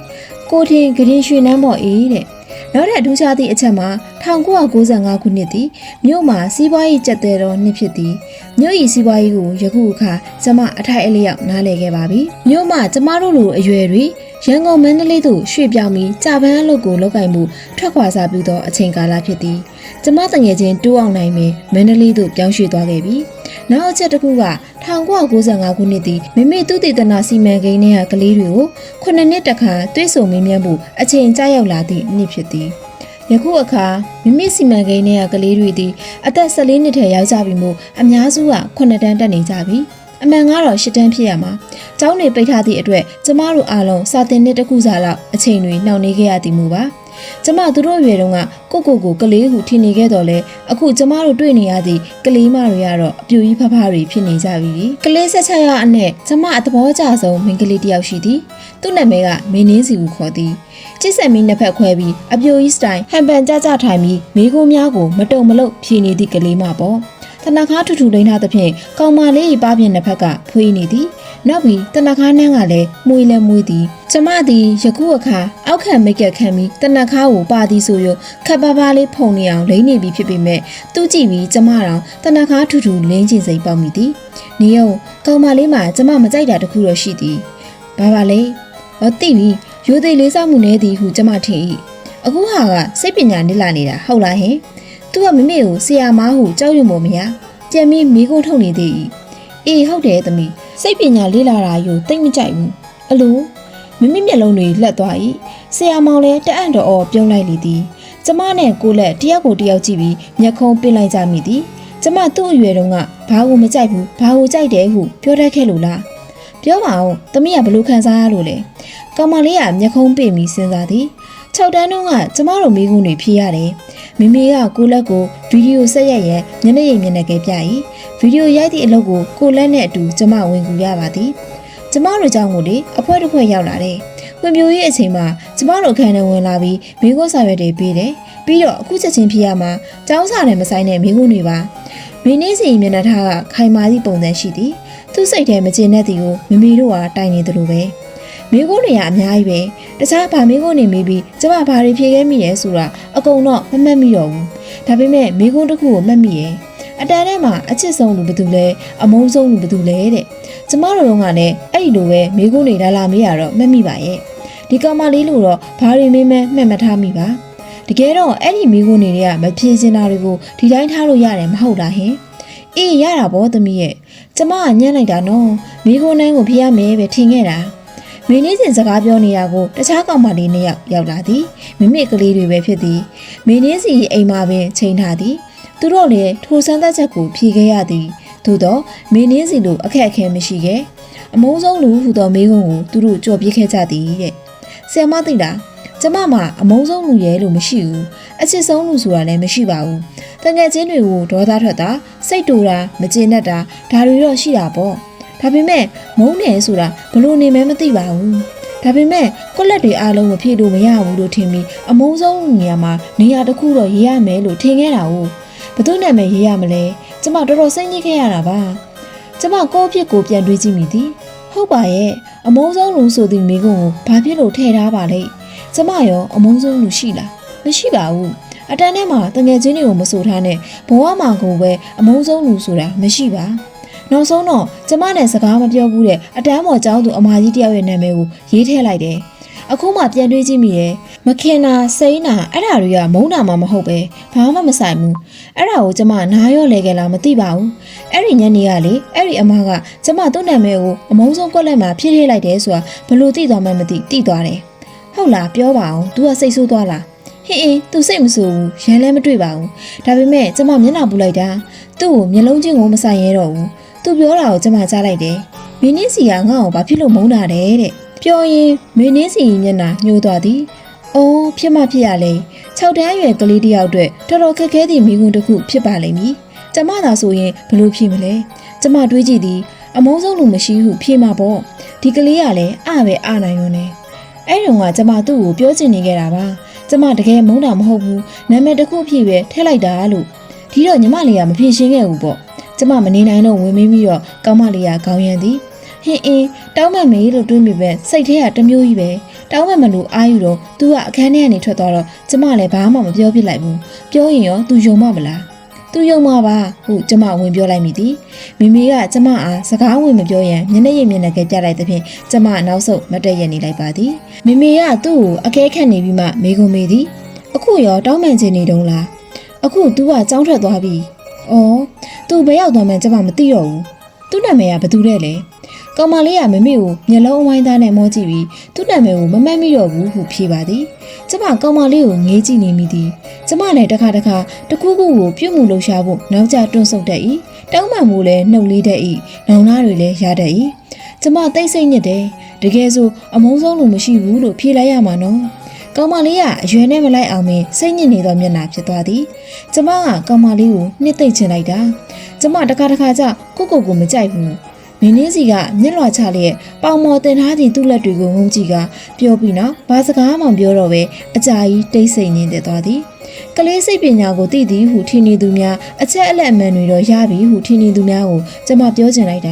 ကိုထင်ဂရင်ရွှေနှမ်းပေါ်ဤတဲ့နောက်ထပ်ထူးခြားသည့်အချက်မှာ1995ခုနှစ်သည်မြို့မှာစီးပွားရေးကျက်တဲ့တော်နှစ်ဖြစ်သည်မြို့၏စီးပွားရေးကိုယခုအခါကျမအထိုက်အလျောက်နားလည်ခဲ့ပါပြီမြို့မှာကျမတို့လိုအရွယ်တွေရန်ကုန်မန္တလေးသို့ရွှေ့ပြောင်းပြီးကြာပန်းအလုပ်ကိုလုပ်ကိုင်မှုထွက်ခွာစားပြုသောအချိန်ကာလဖြစ်သည်ကျမတငယ်ချင်းတိုးအောင်နိုင်ပင်မန္တလေးသို့ပြောင်းရွှေ့သွားခဲ့ပြီနောက်အချက်တစ်ခုက1995ခုနှစ်သည်မိမိသူတည်တနာစီမံကိန်းနဲ့ကလေးတွေကို9နှစ်တခါတွဲဆုံမင်းမြန်းမှုအချိန်ကြာရောက်လာသည့်နှစ်ဖြစ်သည်ယခုအခါမိမိစီမံကိန်းနဲ့ကလေးတွေသည်အသက်14နှစ်ထဲရောက်ကြပြီမို့အများစုက9တန်းတက်နေကြပြီအမှန်ကတော့10တန်းဖြစ်ရမှာကျောင်းတွေပိတ်ထားသည့်အတွက်ကျမတို့အားလုံးစာသင်နှစ်တစ်ခုစာလောက်အချိန်တွေနှောင့်နှေးခဲ့ရသည်မူပါကျမသူတို့ရွယ်တုန်းကကိုကလေးဟုထင်နေခဲ့တော့လေအခုကျမတို့တွေ့နေရသည့်ကလေးမတွေကတော့အပြူကြီးဖဖတွေဖြစ်နေကြပြီကလေး16ရက်အနက်ကျမအသဘောကျဆုံးမိန်းကလေးတစ်ယောက်ရှိသည်သူ့နာမည်ကမင်းနှင်းစီကိုခေါ်သည်ကျစ်ဆက်မီနှစ်ဖက်ခွဲပြီးအပြူကြီးစတိုင်ဟန်ပန်ကြထိုင်ပြီးမိခိုးများကိုမတုံမလုတ်ဖြေနေသည့်ကလေးမပေါ့တနခါထူထူလိမ့်ထားသဖြင့်ကောင်မလေးပါပြင်းနှစ်ဖက်ကဖွေးနေသည်နောက်ပြီးတနခါနှန်းကလည်းမွေးလဲမွေးသည်ကျမသည်ယခုအခါအောက်ခံမိတ်ကက်ခံပြီးတနခါကိုပါသည်ဆိုရခပ်ပါလေးဖုန်နေအောင်လိမ့်နေပြီဖြစ်ပေမဲ့သူကြည့်ပြီးကျမတော်တနခါထူထူလင်းချင်စိတ်ပေါက်မိသည်နေုံကောင်မလေးမှာကျမမကြိုက်တာတခုတော့ရှိသည်ဘာလဲသိပြီရိုသေလေးစားမှုနည်းသည်ဟုကျမထင်၏အခုဟာကစိတ်ပညာနစ်လာနေတာဟုတ်လားဟင် သူကမမေကိုဆရာမဟုကြောက်ရွံ့မို့မရပြန်ပြီးမိကုန်းထုတ်နေသေး၏အေးဟုတ်တယ်သမီးစိတ်ပညာလေးလာတာယူတိတ်မကြိုက်ဘူးအလိုမမေမျက်လုံးတွေလက်သွား၏ဆရာမောင်လည်းတအံ့တော်ပြုံးလိုက်လေသည်ကျမနဲ့ကိုလက်တယောက်ကိုတယောက်ကြည့်ပြီးမျက်ခုံးပစ်လိုက်ကြမိသည်ကျမသူ့အရွယ်တုန်းကဘာကိုမကြိုက်ဘူးဘာကိုကြိုက်တယ်ဟုပြောတတ်ခဲ့လို့လားပြောပါအောင်သမီးကဘလို့ခံစားရလို့လဲကောင်မလေးကမျက်ခုံးပိတ်ပြီးစဉ်းစားသည်6တန်းတုန်းကကျမတို့မိကုန်းတွေဖြေရတယ်မိမိကကိုလက်ကိုဗီဒီယိုဆက်ရက်ရဲ့မျက်နှာရိပ်မျက်နှာကဲပြ၏ဗီဒီယိုရိုက်သည့်အလုပ်ကိုကိုလက်နဲ့အတူကျမဝင်ကူရပါသည်ကျမတို့ကြောင့်ကိုလေအဖွဲတစ်ဖွဲရောက်လာတယ်ဖွံ့ဖြိုးရေးအချိန်မှာကျမတို့အခန်းထဲဝင်လာပြီးမိကုန်းစာရွက်တွေပေးတယ်ပြီးတော့အခုချက်ချင်းဖြေရမှာကျောင်းစာနဲ့မဆိုင်တဲ့မိကုန်းတွေပါမင်းနေစီမျက်နှာထားကခိုင်မာသည့်ပုံစံရှိသည်သူ့စိတ်ထဲမကျေနပ်သည်ကိုမမီတို့ကတိုင်နေသလိုပဲမိကုန်းတွေကအများကြီးပဲတခြားဗာမိကုန်းတွေမေးပြီးကျမဘာတွေဖြေခဲ့မိရဲဆိုတာအကုန်တော့မမှတ်မိတော့ဘူးဒါပေမဲ့မိကုန်းတစ်ခုကိုမှတ်မိရဲ့အတန်းထဲမှာအချစ်ဆုံးလူဘယ်သူလဲအမုန်းဆုံးလူဘယ်သူလဲတဲ့ကျမတို့ကလည်းအဲ့ဒီလိုပဲမိကုန်းတွေလာမေးရတော့မှတ်မိပါရဲ့ဒီကောင်မလေးလို့တော့ဘာတွေမေးမှတ်မထားမိပါတကယ်တော့အဲ့ဒီမိကုန်းတွေကမဖြေစင်တာတွေကိုဒီတိုင်းထားလို့ရတယ်မဟုတ်လားဟင်အေးရတာဗောသမီးရဲ့ကျမကညံ့လိုက်တာနော်မိကုန်းတိုင်းကိုဖြေရမယ်ပဲထင်ခဲ့တာမင်းနေစဉ်စကားပြောနေတာကိုတခြားကောင်မလေးနှစ်ယောက်ရောက်လာသည်မိမိကလေးတွေပဲဖြစ်သည်မင်းနေစီအိမ်မှာပင်ချိန်ထားသည်သူတို့လည်းထိုစမ်းသက်ချက်ကိုဖြေခဲ့ရသည်သို့တော့မင်းနေစီလိုအခက်အခဲမရှိခဲ့အမုန်းဆုံးလူဟူသောမိကုန်းကိုသူတို့ကြော်ပြစ်ခဲ့ကြသည်တဲ့ဆရာမသိလားကျမမှာအမုန်းဆုံးလူရဲလို့မရှိဘူးအချစ်ဆုံးလူဆိုတာလည်းမရှိပါဘူးတငယ်ချင်းတွေကိုဒေါသထွက်တာစိတ်တူတာမကျေနပ်တာဒါတွေတော့ရှိတာပေါ့ဒါပေမဲ့မုန်းတယ်ဆိုတာဘလို့နေမဲမသိပါဘူးဒါပေမဲ့ကိုလက်တွေအားလုံးမဖြည့်လို့မရဘူးလို့ထင်ပြီးအမုန်းဆုံးနေရာမှာနေရာတစ်ခုတော့ရေးရမယ်လို့ထင်ခဲ့တာ哦ဘသူနဲ့မှရေးရမလဲကျမတော်တော်စိတ်ညစ်ခဲ့ရတာပါကျမကိုယ့်အဖြစ်ကိုပြန်တွေးကြည့်မိသည်ဟုတ်ပါရဲ့အမုန်းဆုံးလူဆိုသည်မိကုန်းကိုဘာဖြစ်လို့ထည့်ထားပါလဲကျမရောအမုန်းဆုံးလူရှိလားမရှိပါဘူးအတန်းထဲမှာတငယ်ချင်းတွေကိုမဆိုထားနဲ့ဘဝမှာကိုပဲအမုန်းဆုံးလူဆိုတာမရှိပါနောက်ဆုံးတော့ကျမနဲ့စကားမပြောဘူးတဲ့အတန်းပေါ်ကျောင်းသူအမကြီးတယောက်ရဲ့နာမည်ကိုရေးထည့်လိုက်တယ်အခုမှပြန်တွေးကြည့်မိရဲ့မခင်နာစိန်းနာအဲ့ဒါတွေကမုန်းတာမှမဟုတ်ပဲဘာမှမဆိုင်ဘူးအဲ့ဒါကိုကျမနားရောလဲကြလားမသိပါဘူးအဲ့ဒီညနေကလေအဲ့ဒီအမကကျမသူ့နာမည်ကိုအမုန်းဆုံးကွက်လက်မှာဖြည့်ထည့်လိုက်တယ်ဆိုတာဘလို့သိသွားမှမသိသိသွားတယ်ဟုတ်လားပြောပါအောင် तू ကစိတ်ဆိုးသွားလားဟင်း तू စိတ်မဆိုးဘူးရန်လည်းမတွေ့ပါဘူးဒါပေမဲ့ကျမမျက်နှာပူလိုက်တာသူ့ကိုမျက်လုံးချင်းကိုမဆိုင်ရဲတော့ဘူးသူပြောတာကိုကျမကြားလိုက်တယ်မင်းင်းစီကငါ့ကိုဘာဖြစ်လို့မုန်းတာလဲတဲ့ပြောရင်မင်းင်းစီမျက်နှာညှိုးသွားသည်အော်ဖြစ်မှဖြစ်ရလေ6တန်းအရွယ်ကလေးတယောက်အတွက်တော်တော်ခက်ခဲသည့်မိကွန်းတစ်ခုဖြစ်ပါလိမ့်မည်ကျမသာဆိုရင်ဘလို့ဖြစ်မလဲကျမတွေးကြည့်သည်အမုန်းဆုံးလူမရှိဟုဖြေမှာပေါ့ဒီကလေးကလည်းအပဲအနိုင်ရုံနဲ့အဲ့တုန်းကကျမသူ့ကိုပြောချင်နေခဲ့တာပါကျမတကယ်မုန်းတာမဟုတ်ဘူးနာမည်တစ်ခုဖြစ်ပဲထည့်လိုက်တာလို့ဒီတော့ညီမလေးကမဖြေရှင်းခဲ့ဘူးပေါ့ကျမမနေနိုင်တော့ဝင်မင်းပြီးတော့ကောင်းမလေးကခေါင်းရံသည်ဟင်းတောင်းမမေးလို့တွေးမိပဲစိတ်ထဲကတမျိုးကြီးပဲတောင်းမမလို့အာယူတော့ तू ကအခန်းထဲကနေထွက်သွားတော့ကျမလည်းဘာမှမပြောပြလိုက်ဘူးပြောရင်ရော तू ယုံမမလား तू ယုံမှာပါဟုကျမဝင်ပြောလိုက်မိသည်မိမိကကျမအားစကားဝင်မပြောရန်မျက်နှာရည်မျက်နှာကပြလိုက်သဖြင့်ကျမနောက်ဆုတ်မတက်ရနေလိုက်ပါသည်မိမိကသူ့ကိုအကဲခတ်နေပြီးမှမေကုံမေးသည်အခုရောတောင်းပန်ခြင်းနေတုံးလားအခု तू ကကြောင်းထွက်သွားပြီအော် तू ဘယ်ရောက်သွားမှန်းကျမမသိတော့ဘူးသူ့နာမည်ကဘယ်သူလဲလဲကောင်မလေးကမမေကိုမျက်လုံးအဝိုင်းသားနဲ့မောကြည့်ပြီးသူ့နာမည်ကိုမမှတ်မိတော့ဘူးဟုဖြေပါသည်ကျမကောင်မလေးကိုငေးကြည့်နေမိသည်ကျမလည်းတစ်ခါတခုခုကိုပြုတ်မှုလှရှားဖို့နောက်ကျတွန့်ဆုတ်တတ်၏တောင်းပန်မှုလည်းနှုတ်လေးတတ်၏နောင်နာတွေလည်းရတတ်၏ကျမသိစိတ်ညစ်တယ်တကယ်ဆိုအမုန်းဆုံးလို့မရှိဘူးလို့ဖြေလိုက်ရမှာနော်ကောင်မလေးကအရွယ်နဲ့မလိုက်အောင်မင်းစိတ်ညစ်နေသောမျက်နှာဖြစ်သွားသည်ကျမကကောင်မလေးကိုနှစ်သိမ့်ချင်လိုက်တာကျမတခါကျကိုမကြိုက်ဘူးမင်းင်းစီကမျက်လွှာချလျက်ပေါင်မော်တင်ထားသည့်သူ့လက်တွေကိုငုံကြည့်ကပြောပြီးနောက်ဘာစကားမှမပြောတော့ပဲအကြာကြီးတိတ်ဆိတ်နေတတ်သွားသည်ကလေးစိတ်ပညာကိုသိသည်ဟုထင်နေသူများအချက်အလက်အမှန်တွေတော့ရပြီဟုထင်နေသူများကိုကျမပြောချင်လိုက်တာ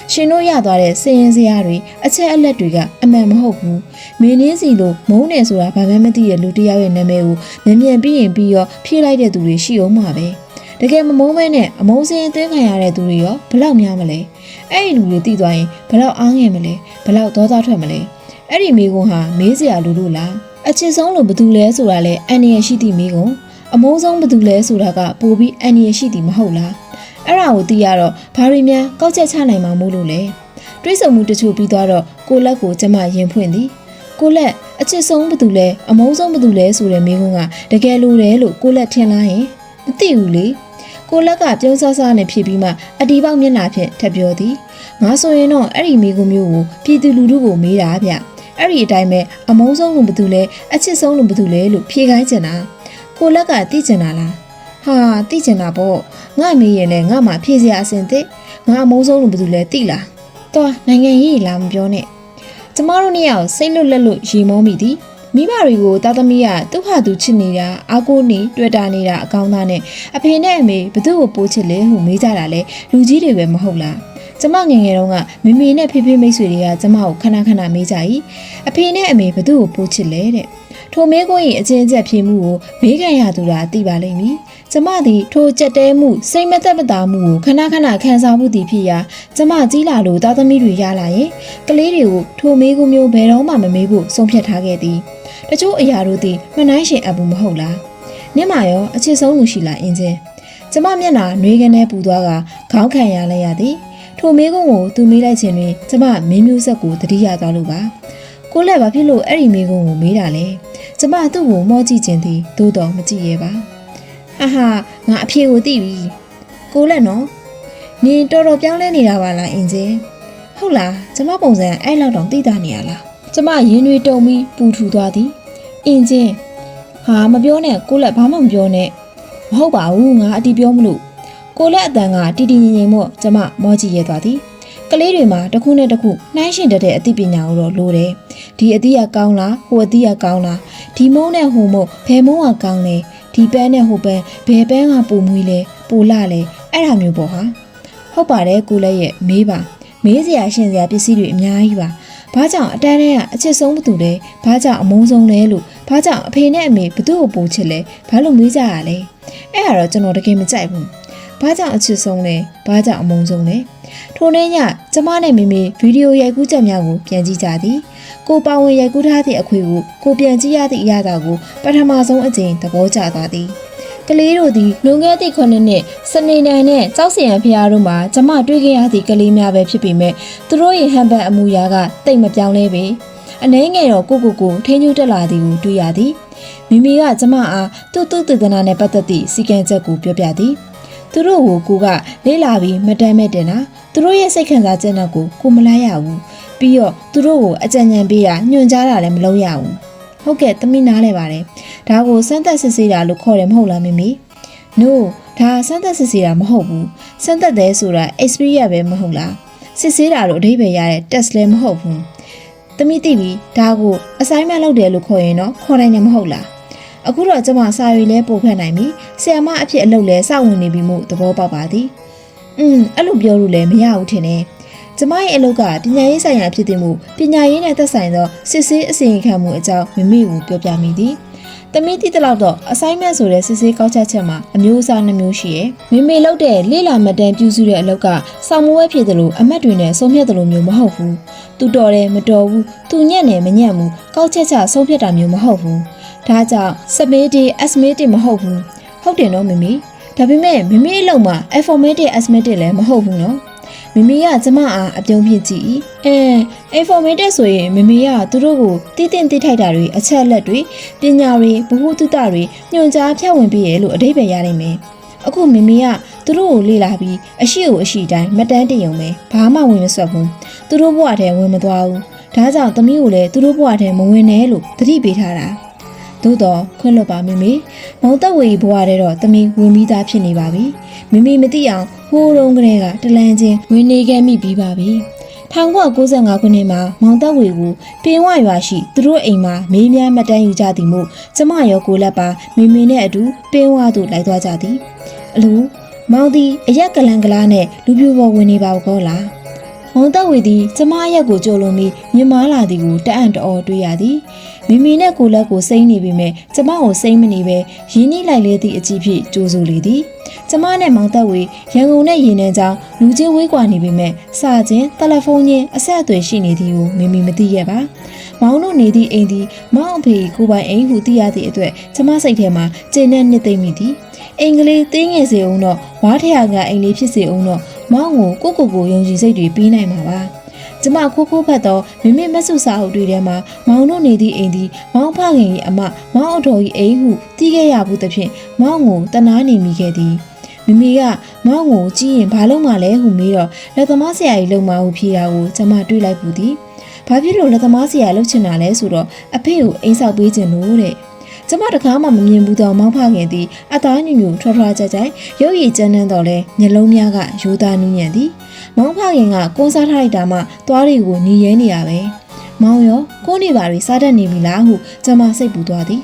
ရှင်တို့ရသွားတဲ့စည်ရင်စရာတွေအချက်အလက်တွေကအမှန်မဟုတ်ဘူးမင်းင်းစီလိုမုန်းတယ်ဆိုတာဘာမှမသိတဲ့လူတစ်ယောက်ရဲ့နာမည်ကိုမြန်ပြီးရင်ပြီးရောဖြေးလိုက်တဲ့သူတွေရှိအောင်မှာပဲတကယ်မမုန်းမဲနဲ့အမုန်းစင်းသွင်းခံရတဲ့သူတွေရောဘလောက်များမလဲအဲ့ဒီလူတွေသိသွားရင်ဘလောက်အားငယ်မလဲဘလောက်ဒေါသထွက်မလဲအဲ့ဒီမိကွန်းဟာမေးစရာလူလို့လားအချစ်ဆုံးလို့ဘသူလဲဆိုတာလဲအန်ရရှိသည့်မိကွန်း အမိုးဆုံးဘသူလဲဆိုတာကပိုပြီးအန္တရာယ်ရှိသည်မဟုတ်လားအဲ့ဒါကိုသိရတော့ဘာတွေများကောက်ချက်ချနိုင်မှာမို့လို့လဲတွေးဆုံမှုတချို့ပြီးသွားတော့ကိုလက်ကိုကျမရင်ဖွင့်သည်ကိုလက်အချစ်ဆုံးဘသူလဲအမုန်းဆုံးဘသူလဲဆိုတဲ့မိကုန်းကတကယ်လို့တယ်လို့ကိုလက်ထင်လားရင်မသိဘူးလေကိုလက်ကပြုံးဆဆနဲ့ဖြည့်ပြီးမှအတီပေါက်မျက်နှာဖြင့်ထပ်ပြောသည်ငါဆိုရင်တော့အဲ့ဒီမိကုန်းမျိုးကိုပြည်သူလူထုကိုမေးတာဗျအဲ့ဒီအတိုင်းပဲအမုန်းဆုံးလို့ဘသူလဲအချစ်ဆုံးလို့ဘသူလဲလို့ဖြေခိုင်းချင်တာကိုလက်ကသိချင်တာလားဟာသိချင်တာပေါ့ငါမေးရင်လည်းငါမှဖြေစရာအစင်သစ်ငါအမုန်းဆုံးလို့ဘသူလဲသိလားတော်နိုင်ငံရေးလာမပြောနဲ့ကျမတို့နှစ်ယောက်စိတ်လွတ်လက်လို့ရေမောမိသည်မိဘတွေကိုသားသမီးကသူ့ဟာသူချစ်နေတာအာကိုနေတွေ့တာနေတာအကောင်းသားနဲ့အဖေနဲ့အမေဘသူ့ကိုပိုးချစ်လဲဟုမေးကြတာလဲလူကြီးတွေပဲမဟုတ်လားကျမငယ်ငယ်တုန်းကမမေနဲ့ဖေဖေမိတ်ဆွေတွေကကျမကိုခဏခဏမေးကြ၏အဖေနဲ့အမေဘသူ့ကိုပိုးချစ်လဲတဲ့ထိုမေးခွန်း၏အချင်းအချက်ဖြေမှုကိုမေးခံရသူတာသိပါလိမ့်မည်ကျမသည်ထိုကြက်တဲမှုစိတ်မသက်မသာမှုကိုခဏခဏခံစားမှုသည်ဖြစ်ရာကျမကြီးလာလို့သားသမီးတွေရလာရင်ကလေးတွေကိုထိုမေးခွန်းမျိုးဘယ်တော့မှမမေးဖို့ဆုံးဖြတ်ထားခဲ့သည်တချို့အရာတို့သည်မနှိုင်းရှင်အပ်ဘူးမဟုတ်လားမျက်မှောင်ရောအချစ်ဆုံးလူရှိလားအင်းချင်းကျမမျက်နှာနှွေးကနေပူသွားကခေါင်းခံရလိုက်ရသည်ထိုမေးခွန်းကိုသူမေးလိုက်ခြင်းတွင်ကျမမင်းမျိုးဆက်ကိုတတိယသွားလို့ပါကိုလက်ဘာဖြစ်လို့အဲ့ဒီမေးခွန်းကိုမေးတာလဲကျမသူ့ကိုမောကြည့်ခြင်းသည်သို့တော်မကြည့်ရဲပါဟာငါအဖြေကိုသိပြီကိုလက်နော်နင်တော်တော်ပြောင်းလဲနေတာပါလားအင်းချင်းဟုတ်လားကျမပုံစံအဲ့လောက်တောင်သိတာနေရလားကျမရင်တွေတုံပြီးပူထူသွားသည်အင်းချင်းဟာမပြောနဲ့ကိုလက်ဘာမှမပြောနဲ့မဟုတ်ပါဘူးငါအတီးပြောမလို့ကိုလက်အတန်ကတီတီငင်ငင်မို့ကျမမောကြည့်ရဲသွားသည်ကလေးတွေမှာတစ်ခုနဲ့တစ်ခုနှိုင်းရှင်တတ်တဲ့အသိပညာကိုတော့လိုတယ်ဒီအသီးကကောင်းလားဟိုအသီးကကောင်းလားဒီမုံနဲ့ဟိုမုံဘယ်မုံကကောင်းလဲဒီပန်းနဲ့ဟိုပန်းဘယ်ပန်းကပိုမွေးလဲပိုလှလဲအဲ့ဒါမျိုးပေါ့ဟာဟုတ်ပါတယ်ကိုလက်ရဲ့မေးပါမေးစရာရှင်းစရာပစ္စည်းတွေအများကြီးပါဘာကြောင့်အတန်းထဲကအချစ်ဆုံးဘသူလဲဘာကြောင့်အမုန်းဆုံးလဲလို့ဘာကြောင့်အဖေနဲ့အမေဘသူ့ကိုပို့ချစ်လဲဘာလို့မေးကြရလဲအဲ့ဒါတော့ကျွန်တော်တကယ်မကြိုက်ဘူးဘာကြောင့်အချစ်ဆုံးလဲဘာကြောင့်အမုန်းဆုံးလဲထိုနေ့ညကျမနဲ့မေမေဗီဒီယိုရိုက်ကူးချက်များကိုပြန်ကြည့်ကြသည်ကိုပါဝင်ရိုက်ကူးထားသည့်အခွေကိုပြန်ကြည့်ရသည့်အရာကိုပထမဆုံးအကြိမ်သဘောကျသွားသည်ကလေးတို့သည်လွန်ခဲ့သည့်9နှစ်စနေနေ့နဲ့ကြောက်စင်ရဖျားတို့မှာကျမတွေ့ခဲ့ရသည့်ကလေးများပဲဖြစ်ပေမဲ့သူတို့ရဲ့ဟန်ဘတ်အမူအရာကတိတ်မပြောင်းလဲပေအနှဲငယ်တော့ကိုထင်းကျူးတက်လာသည်ကိုတွေ့ရသည်မိမိကကျမအားသူ့သေသနာနဲ့ပတ်သက်သည့်စီကံချက်ကိုပြောပြသည်သူတို့ကိုကလေးလာပြီးမတမ်းမဲ့တင်တာသူတို့ရဲ့စိတ်ခံစားချက်နဲ့ကိုမလိုက်ရဘူးပြီးတော့သူတို့ကိုအကြံဉာဏ်ပေးတာညွှန်ကြားတာလည်းမလုပ်ရဘူးဟုတ်ကဲ့သမီးနားလဲပါတယ်ဒါကိုစမ်းသပ်စစ်ဆေးတာလို့ခေါ်တယ်မဟုတ်လားမိမိ No ဒါစမ်းသပ်စစ်ဆေးတာမဟုတ်ဘူးစမ်းသပ်တယ်ဆိုတာ experience ပဲမဟုတ်လားစစ်ဆေးတာလို့အဓိပ္ပာယ်ရတဲ့ test လည်းမဟုတ်ဘူးသမီးသိပြီဒါကို assignment လုပ်တယ်လို့ခေါ်ရင်တော့ခေါ်နိုင်တယ်မဟုတ်လားအခုတော့ကျမစာရွေးလဲပို့ဖတ်နိုင်ပြီဆရာမအဖြစ်အလုပ်လဲစဝင်နေပြီမို့သဘောပေါက်ပါသည်အဲ့လိုပြောလို့လည်းမရဘူးထင်တယ်ကျမရဲ့အလုပ်ကပညာရေးဆိုင်ရာဖြစ်တဲ့မှုပညာရေးနဲ့သက်ဆိုင်သောစစ်ဆေးအစီရင်ခံမှုအကြောင်းမိမိကိုပြောပြမိသည်သမီးတိတလောက်တော့ assignment ဆိုတဲ့စစ်ဆေးကောက်ချက်ချက်မှာအမျိုးအစားနှမျိုးရှိရယ်မိမိလုပ်တဲ့လေ့လာမှတ်တမ်းပြုစုတဲ့အလုပ်ကစောင့်မဝဲဖြစ်တယ်လို့အမတ်တွေနဲ့ဆုံးဖြတ်တယ်လို့မျိုးမဟုတ်ဘူးသူတော်တယ်မတော်ဘူးသူညံ့တယ်မညံ့ဘူးကောက်ချက်ချဆုံးဖြတ်တာမျိုးမဟုတ်ဘူးဒါကြောင့် submit estimate မဟုတ်ဘူးဟုတ်တယ်နော်မိမိဒါပေမဲ့မိမိအလုပ်မှာ informative estimate လည်းမဟုတ်ဘူးနော်မိမိကကျမအားအပြုံးဖြစ်ကြည့်informative ဆိုရင်မိမိကသူတို့ကိုတည်တင်ထိုက်တာတွေအချက်အလက်တွေပညာတွေဗဟုသုတတွေညွှန်ကြားဖြန့်ဝေပေးရလို့အဓိပ္ပာယ်ရနိုင်မယ်အခုမိမိကသူတို့ကိုလေ့လာပြီးအရှိကိုအရှိတိုင်းမတန်းတင်ုံပဲဘာမှဝင်မဆွတ်ဘူးသူတို့ဘဝထဲဝင်မသွားဘူးဒါကြောင့်သမီးကိုလည်းသူတို့ဘဝထဲမဝင်နဲ့လို့သတိပေးထားတာသို့တော့ခွင့်လွှတ်ပါမိမိမောင်သက်ဝေဘဝထဲတော့သမီးဝင်ပြီးသားဖြစ်နေပါပြီမိမိမသိအောင်ဟိုးတုန်းကလေးကတလန်းချင်းဝင်နေခဲ့မိပြီးပါပြီ1995ခုနှစ်မှာမောင်သက်ဝေကိုပင်ဝရွာရှိသူတို့အိမ်မှာမေးမြန်းမှတ်တမ်းယူကြသည်မို့ကျမရောကိုလက်ပါမိမိနဲ့အတူပင်ဝသို့လိုက်သွားကြသည်အလိုမောင်သည်အရက်ကလန်ကလားနဲ့လူပြိုပေါ်ဝင်နေပါကောလားဟ မောင်သက်ဝေသည်ကျမရက်ကိုကြိုလွန်ပြီးမြင်မာလာသည်ကိုတအံ့တော်တွေ့ရသည်မိမိနဲ့ကိုလက်ကိုစိမ့်နေပြီမဲ့ကျမကိုစိမ့်မနေပဲရင်းနှီးလိုက်လေသည့်အကြည့်ဖြင့်ကြိုးဆိုလေသည်ကျမနဲ့မောင်သက်ဝေရန်ကုန်နဲ့ရေနံချောင်းလူချင်းဝေးကွာနေပြီမဲ့စာချင်းတယ်လီဖုန်းချင်းအဆက်အသွယ်ရှိနေသည်ကိုမိမိမသိခဲ့ပါမောင်တို့နေသည့်အိမ်သည်မောင်အဖေကိုပိုင်အိမ်ဟုသိရသည့်အတွက်ကျမစိတ်ထဲမှာကျဉ်နဲ့နှစ်သိမ့်မိသည်အင်္ဂလိပ်သေးငယ်စေအောင်တော့ဝါထရာကအိမ်လေးဖြစ်စေအောင်တော့မောင်ကိုကိုယုံကြည်စိတ်တွေပြီးနိုင်မှာပါကျမခိုးဖတ်တော့မိမိမဆုစာအုပ်တွေထဲမှာမောင်တို့နေသည့်အိမ်သည်မောင်ဖခင်၏အမမောင်အတော်၏အိမ်ဟုသိခဲ့ရဘူးသဖြင့်မောင်ကိုတနာနေမိခဲ့သည်မိမိကမောင်ကိုကြည့်ရင်ဘာလုပ်မှလဲဟုမေးတော့လက်သမားဆရာကြီးလုံမဟုဖြေတာကိုကျမတွေးလိုက်ပူသည်ဘာဖြစ်လို့လက်သမားဆရာလှုပ်ချင်တာလဲဆိုတော့အဖေကိုအိမ်ဆောက်ပေးခြင်းလို့တဲ့ကျမတကားမှမမြင်ဘူးသောမောင်ဖခင်သည်အသားညူညူထွားထွားကြကြရုပ်ရည်ကျန်းနှန်းတော်လဲမျက်လုံးများကရိုးသားနူးညံ့သည်မောင်ဖခင်ကကွန်းစားထားလိုက်တာမှသွားတွေကိုหนีရဲနေရပဲမောင်ရောကိုနေပါရီစားတတ်နေပြီလားဟုကျမစိတ်ပူသွားသည်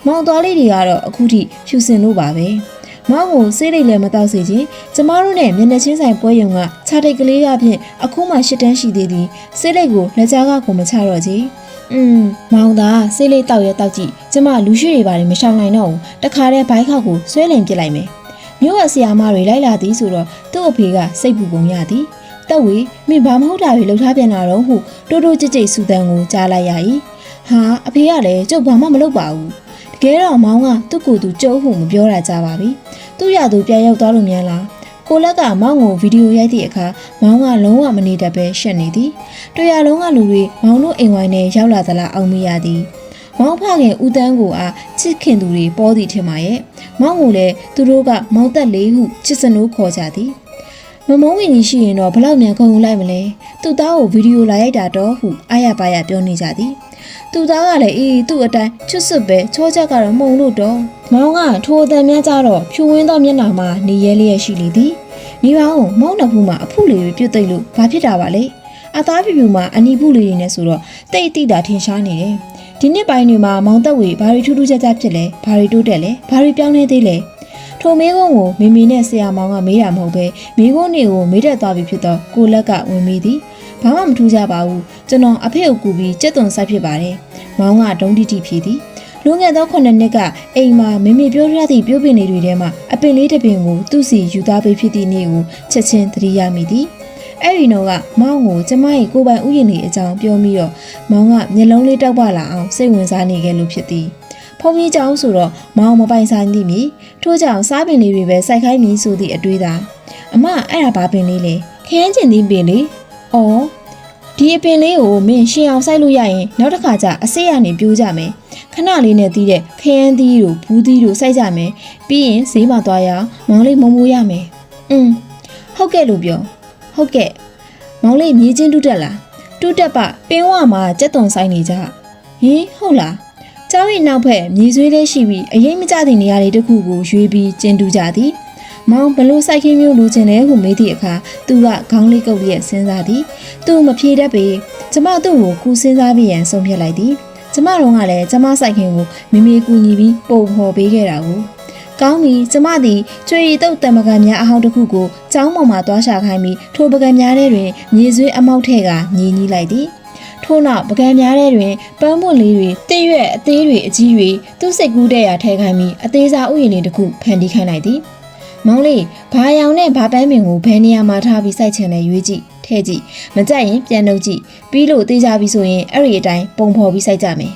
မောင်သွားလေးတွေကတော့အခုထိဖြူစင်လို့ပါပဲမောင်ကိုဆေးလိပ်လည်းမတောက်စေခြင်းကျမတို့နဲ့မျက်နှာချင်းဆိုင်ပွဲရုံကခြားတိတ်ကလေးရဖြင့်အခုမှ၈တန်းရှိသေးသည်ဆေးလိပ်ကိုလက်ကြားကကိုမချတော့ကြီးမောင်သားဆေးလိပ်တောက်ရဲတောက်ကြည့်ကျမလူရှိတွေပါမရှောင်နိုင်တော့ဘူးတခါတည်းဘိုက်ခောက်ကိုဆွဲလင်ပစ်လိုက်မယ်မြို့ဝဆရာမတွေလိုက်လာသည်ဆိုတော့သူ့အဖေကစိတ်ပူပုံရသည်တက်ဝေမိဘာမဟုတ်တာတွေလှုပ်ထားပြန်လာတော့ဟုတိုးတိုးကြိတ်ကြိတ်စူတန်ကိုကြားလိုက်ရ၏ဟာအဖေကလည်းကျုပ်ဘာမှမလုပ်ပါဘူးတကယ်တော့မောင်ကသူ့ကိုယ်သူကျုပ်ဟုမပြောတာကြပါပြီသူ့ရသူပြန်ရောက်သွားလို့မြန်လားကိုလက်ကမောင်ကိုဗီဒီယိုရိုက်သည့်အခါမောင်ကလုံးဝမနေတတ်ပဲရှက်နေသည်တွေ့ရလုံးကလူတွေမောင်တို့အိမ်ဝိုင်းနဲ့ရောက်လာသလားအောင်မရသည်မောင်ဖခင်ဦးတန်းကိုအားချစ်ခင်သူတွေပေါ်သည်ထင်ပါရဲ့မောင်ကိုလည်းသူတို့ကမောင်သက်လေးဟုချစ်စနိုးခေါ်ကြသည်မမုန်းဝင်ကြီးရှိရင်တော့ဘလောက်မြန်ခုံလိုက်မလဲသူ့သားကိုဗီဒီယိုလာရိုက်တာတော့ဟုအားရပါရပြောနေကြသည်သူ့သားကလည်းအေးသူ့အတိုင်းချွတ်စွတ်ပဲချောချက်ကတော့မှုံလို့တော့မောင်ကထိုအတန်များကြတော့ဖြူဝင်းသောမျက်နှာမှာနေရဲလျက်ရှိလေသည်မိဘအောင်မောင်နှဖူးမှာအဖုလေးတွေပြုတ်သိမ့်လို့ဘာဖြစ်တာပါလဲအသားဖြူဖြူမှာအနီဖုလေးတွေနဲ့ဆိုတော့တိတ်တိတာထင်ရှားနေတယ်ဒီနှစ်ပိုင်းတွေမှာမောင်သက်ဝေဘာတွေထူးထူးခြားခြားဖြစ်လဲဘာတွေတိုးတက်လဲဘာတွေပြောင်းလဲသေးလဲထိုမေးခွန်းကိုမိမိနဲ့ဆရာမောင်ကမေးတာမဟုတ်ပဲမိခွန်းတွေကိုမေးတတ်သွားပြီဖြစ်တော့ကိုလက်ကဝင်မိသည်ဘာမှမထူးကြပါဘူးကျွန်တော်အဖေကိုကူပြီးကြက်သွန်ဆိုင်ဖြစ်ပါတယ်မောင်ကဒုံတိတိဖြေသည်လွန်ခဲ့သော9နှစ်ကအိမ်မှာမိမိပြောရသည့်ပြုပင်တွေထဲမှာအပင်လေးတစ်ပင်ကိုသူ့စီယူသားပေးဖြစ်သည့်နေ့ကိုချက်ချင်းသတိရမိသည်အဲ့ဒီတော့ကမောင်ကိုကျမရဲ့ကိုပိုင်ဥယျာဉ်လေးအကြောင်းပြောပြီးတော့မောင်ကမျက်လုံးလေးတောက်ပလာအောင်စိတ်ဝင်စားနေခဲ့လို့ဖြစ်သည်ဖုန်းကြီးကြောင်ဆိုတော့မောင်မပိုင်ဆိုင်သည့်မီထို့ကြောင့်စားပင်လေးတွေပဲစိုက်ခိုင်းမည်ဆိုသည့်အတွေးသာအမအဲ့ဒါဘာပင်လေးလဲခရမ်းကျင်သည့်ပင်လေးအော်ဒီအပင်လေးကိုမင်းရှင်းအောင်စိုက်လို့ရရင်နောက်တစ်ခါကျအစိတ်ရနေပြိုးကြမယ်ခဏလေးနဲ့တီးတဲ့ခရမ်းသီးတို့ဘူးသီးတို့စိုက်ကြမယ်ပြီးရင်ဈေးမှာသွားရအောင်မောင်လေးမုံမိုးရမယ်ဟုတ်ကဲ့လို့ပြောဟုတ်ကဲ့မောင်လေးမြေချင်းတူးတက်လားတူးတက်ပပင်းဝမှာကြက်သွန်ဆိုင်နေကြဟင်ဟုတ်လားကျောင်းရဲ့နောက်ဖက်မြေဆွေးလေးရှိပြီးအရင်မကျသည့်နေရာလေးတစ်ခုကိုရွေးပြီးကျင်းတူးကြသည်မောင်ဘလို့စိုက်ခင်းမျိုးလိုချင်တယ်ဟုမေးသည့်အခါသူကခေါင်းလေးကုပ်လျက်စဉ်းစားသည်သူမဖြေတတ်ပေကျမသူ့ကိုကူစဉ်းစားပြီးရန်ဆုံးဖြတ်လိုက်သည်ကျမတို့ကလည်းကျမစိုက်ခင်းကိုမိမိကူညီပြီးပုံဖော်ပေးခဲ့တာကိုကောင်းပြီကျမသည်ကျွေရီတုတ်တံပကံများအဟောင်းတစ်ခုကိုကျောင်းပေါ်မှာသွားရှာခိုင်းပြီးထိုပကံများထဲတွင်မြေဆွေးအမောက်ထဲကညီညီလိုက်သည်ထို့နောက်ပကံများထဲတွင်ပန်းမွတ်လေးတွေတည့်ရွက်အသေးတွေအကြီးတွေသူ့စိတ်ကူးတဲ့ရာထဲခိုင်းပြီးအသေးစားဥယျာဉ်လေးတစ်ခုဖန်တီးခိုင်းလိုက်သည်မောင်လေးဘာရောင်နဲ့ဘာပန်းပင်ကိုဘယ်နေရာမှာထားပြီးစိုက်ချင်လဲရွေးကြည့်ထဲကြည့်မကြိုက်ရင်ပြန်နှုတ်ကြည့်ပြီးလို့သိကြပြီဆိုရင်အဲ့ဒီအတိုင်းပုံဖော်ပြီးစိုက်ကြမယ်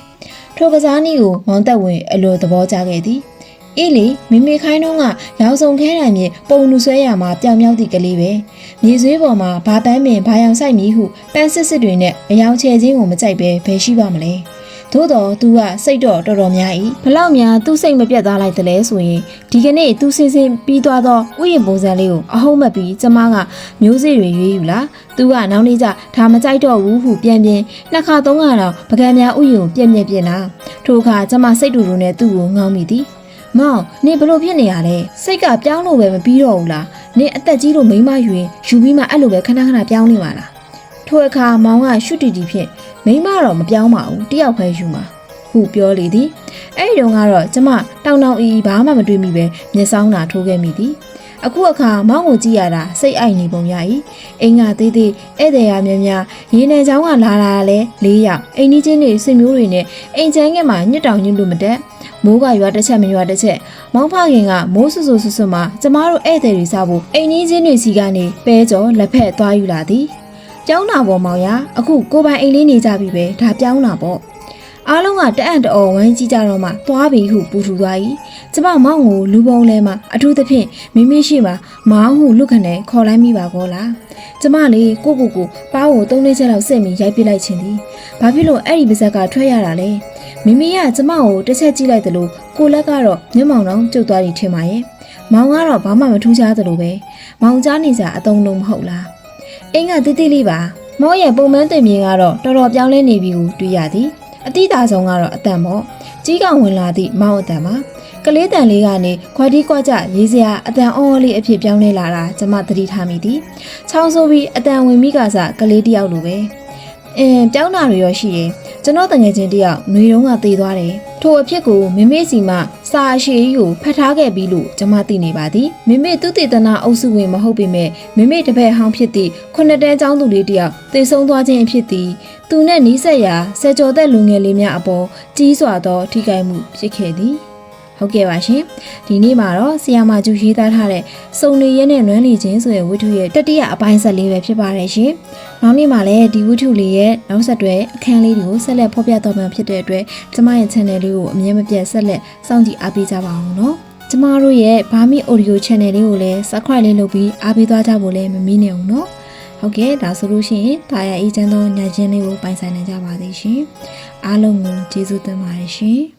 ထိုကစားနည်းကိုမောင်သက်ဝင်အလိုသဘောကျခဲ့သည်အေးလေမိမိခိုင်းတော့ကရောင်စုံခဲတိုင်မြင့်ပုံလူဆွဲရမှာပြောင်မြောက်သည့်ကလေးပဲမြေဆွေးပေါ်မှာဘာပန်းပင်ဘာရောင်စိုက်မည်ဟုပန်းစစ်စစ်တွေနဲ့အယောင်ချဲခြင်းကိုမကြိုက်ပဲဘယ်ရှိပါမလဲသို့တော်သူကစိတ်တော့တော်တော်များ၏ဘလောက်များသူ့စိတ်မပြတ်သားလိုက်တယ်လဲဆိုရင်ဒီကနေ့သူစင်စင်ပြီးသွားသောဥယျာဉ်ပုံစံလေးကိုအဟုတ်မက်ပြီးကျမကမျိုးစေ့တွေရွေးယူလားသူကနောက်နေ့ကျဒါမကြိုက်တော့ဘူးဟုပြန်နှစ်ခါသုံးခါတော့ပကံများဥယျာဉ်ကိုပြက်လားထိုအခါကျမစိတ်တူတူနဲ့သူ့ကိုငေါမိသည်မောင်နေဘလို့ဖြစ်နေရလဲစိတ်ကပြောင်းလို့ပဲမပြီးတော့ဘူးလားနေအသက်ကြီးလို့မိမယူရင်ယူပြီးမှအဲ့လိုပဲခဏခဏပြောင်းနေပါလားထိုအခါမောင်ကရှုတီတီဖြင့်မိမတော့မပြောင်းပါဘူးတယောက်ပဲယူမှာဟုပြောလေသည်အဲ့ဒီတော့ကတော့ကျမတောင်းတောင်းအီဘာမှမတွေးမိပဲမျက်စောင်းသာထိုးခဲ့မိသည် အခုအခါမောင်းကိုကြည့်ရတာစိတ်အိုက်နေပုံရ၏အိမ်ကသေးသေးဧည့်သည်ရများများရေနယ်ချောင်းကလာတာလဲ၄ယောက်အိမ်ကြီးချင်းတွေဆွေမျိုးတွေနဲ့အိမ်ချမ်းငယ်မှာညစ်တောင်ညစ်လို့မတက်မိုးကရွာတစ်ချက်မရွာတစ်ချက်မောင်းဖခင်ကမိုးဆူဆူဆွဆွမှာကျမတို့ဧည့်သည်တွေစားဖို့အိမ်ကြီးချင်းတွေစီကနေပဲကြော်လက်ဖက်သွားယူလာသည်ပြောင်းလာပေါ်မောင်ရအခုကိုပိုင်အိမ်လေးနေကြပြီပဲဒါပြောင်းလာပေါ့အားလုံးကတအံ့တအော်ဝိုင်းကြည့်ကြတော့မှသွားပြီဟုပူထူသွား၏ကျမမောင်ကိုလူပုံလဲမှာအထူးသဖြင့်မိမိရှိမှာမောင်ဟုလူခနဲ့ခေါ်လိုက်မိပါကောလားကျမလေးကိုပါးကို3-4ချက်လောက်စစ်ပြီးရိုက်ပစ်လိုက်ခြင်းသည်ဘာဖြစ်လို့အဲ့ဒီပါဇက်ကထွက်ရတာလဲမိမိကကျမကိုတစ်ချက်ကြည့်လိုက်သလိုကိုလက်ကတော့မျက်မှောင်တော့ကျုပ်သွားပြီထင်ပါရဲ့မောင်ကတော့ဘာမှမထူးခြားသလိုပဲမောင်ကြားနေစရာအတုံးလုံးမဟုတ်လားအင်းကတိတိလေးပါမောရဲ့ပုံမှန်တင်မြင်ကတော့တော်တော်ပြောင်းလဲနေပြီကိုတွေ့ရသည်အတိတာဆုံးကတော့အတန်ပေါ့ကြီးကောင်ဝင်လာသည့်မောင်အတန်ပါကလေးတန်လေးကနေခွက်တီးကွက်ကြရေးစရာအတန်အော်လေးအဖြစ်ပြောင်းလဲလာတာကျမသတိထားမိသည်ချောင်းဆိုးပြီးအတန်ဝင်မိကစားကလေးတယောက်လိုပဲပြောင်းတာတွေရောရှိတယ်ကျွန်တော်တငယ်ချင်းတယောက်ຫນွေတုံးကသေသွားတယ်ထိုအဖြစ်ကိုမမေစီမှစာအရှိကြီးကိုဖတ်ထားခဲ့ပြီးလို့ကျမသိနေပါသည်မမေသူတေသနာအုပ်စုဝင်မဟုတ်ပေမဲ့မမေတပည့်ဟောင်းဖြစ်သည့်9တန်းကျောင်းသူလေးတယောက်သေဆုံးသွားခြင်းအဖြစ်သည်သူနဲ့နီးစပ်ရာဆယ်ကျော်သက်လူငယ်လေးများအပေါ်ကြီးစွာသောထိခိုက်မှုဖြစ်ခဲ့သည်ဟုတ်ကဲ့ပါရှင်ဒီနေ့မှာတော့ဆီယာမာကျူရေးသားထားတဲ့စုံနေရဲနဲ့နွမ်းနေခြင်းဆိုတဲ့ဝတ္ထုရဲ့တတိယအပိုင်းဆက်လေးပဲဖြစ်ပါတယ်ရှင်နောက်နေ့မှာလည်းဒီဝတ္ထုလေးရဲ့နောက်ဆက်တွဲအခန်းလေးတွေကိုဆက်လက်ဖော်ပြတော့မှာဖြစ်တဲ့အတွက်ကျမရဲ့ channel လေးကိုအမြဲမပြတ်ဆက်လက်စောင့်ကြည့်အားပေးကြပါအောင်နော်ကျမတို့ရဲ့ Burmese Audio Channel လေးကိုလည်း Subscribe လေးလုပ်ပြီးအားပေးသွားကြဖို့လည်းမမေ့နဲ့အောင်နော်ဟုတ်ကဲ့ဒါဆိုလို့ရှိရင်ဒါရအေးချမ်းသောညချင်းလေးကိုပိုင်ဆိုင်နိုင်ကြပါသေးရှင်အားလုံးကိုကျေးဇူးတင်ပါတယ်ရှင်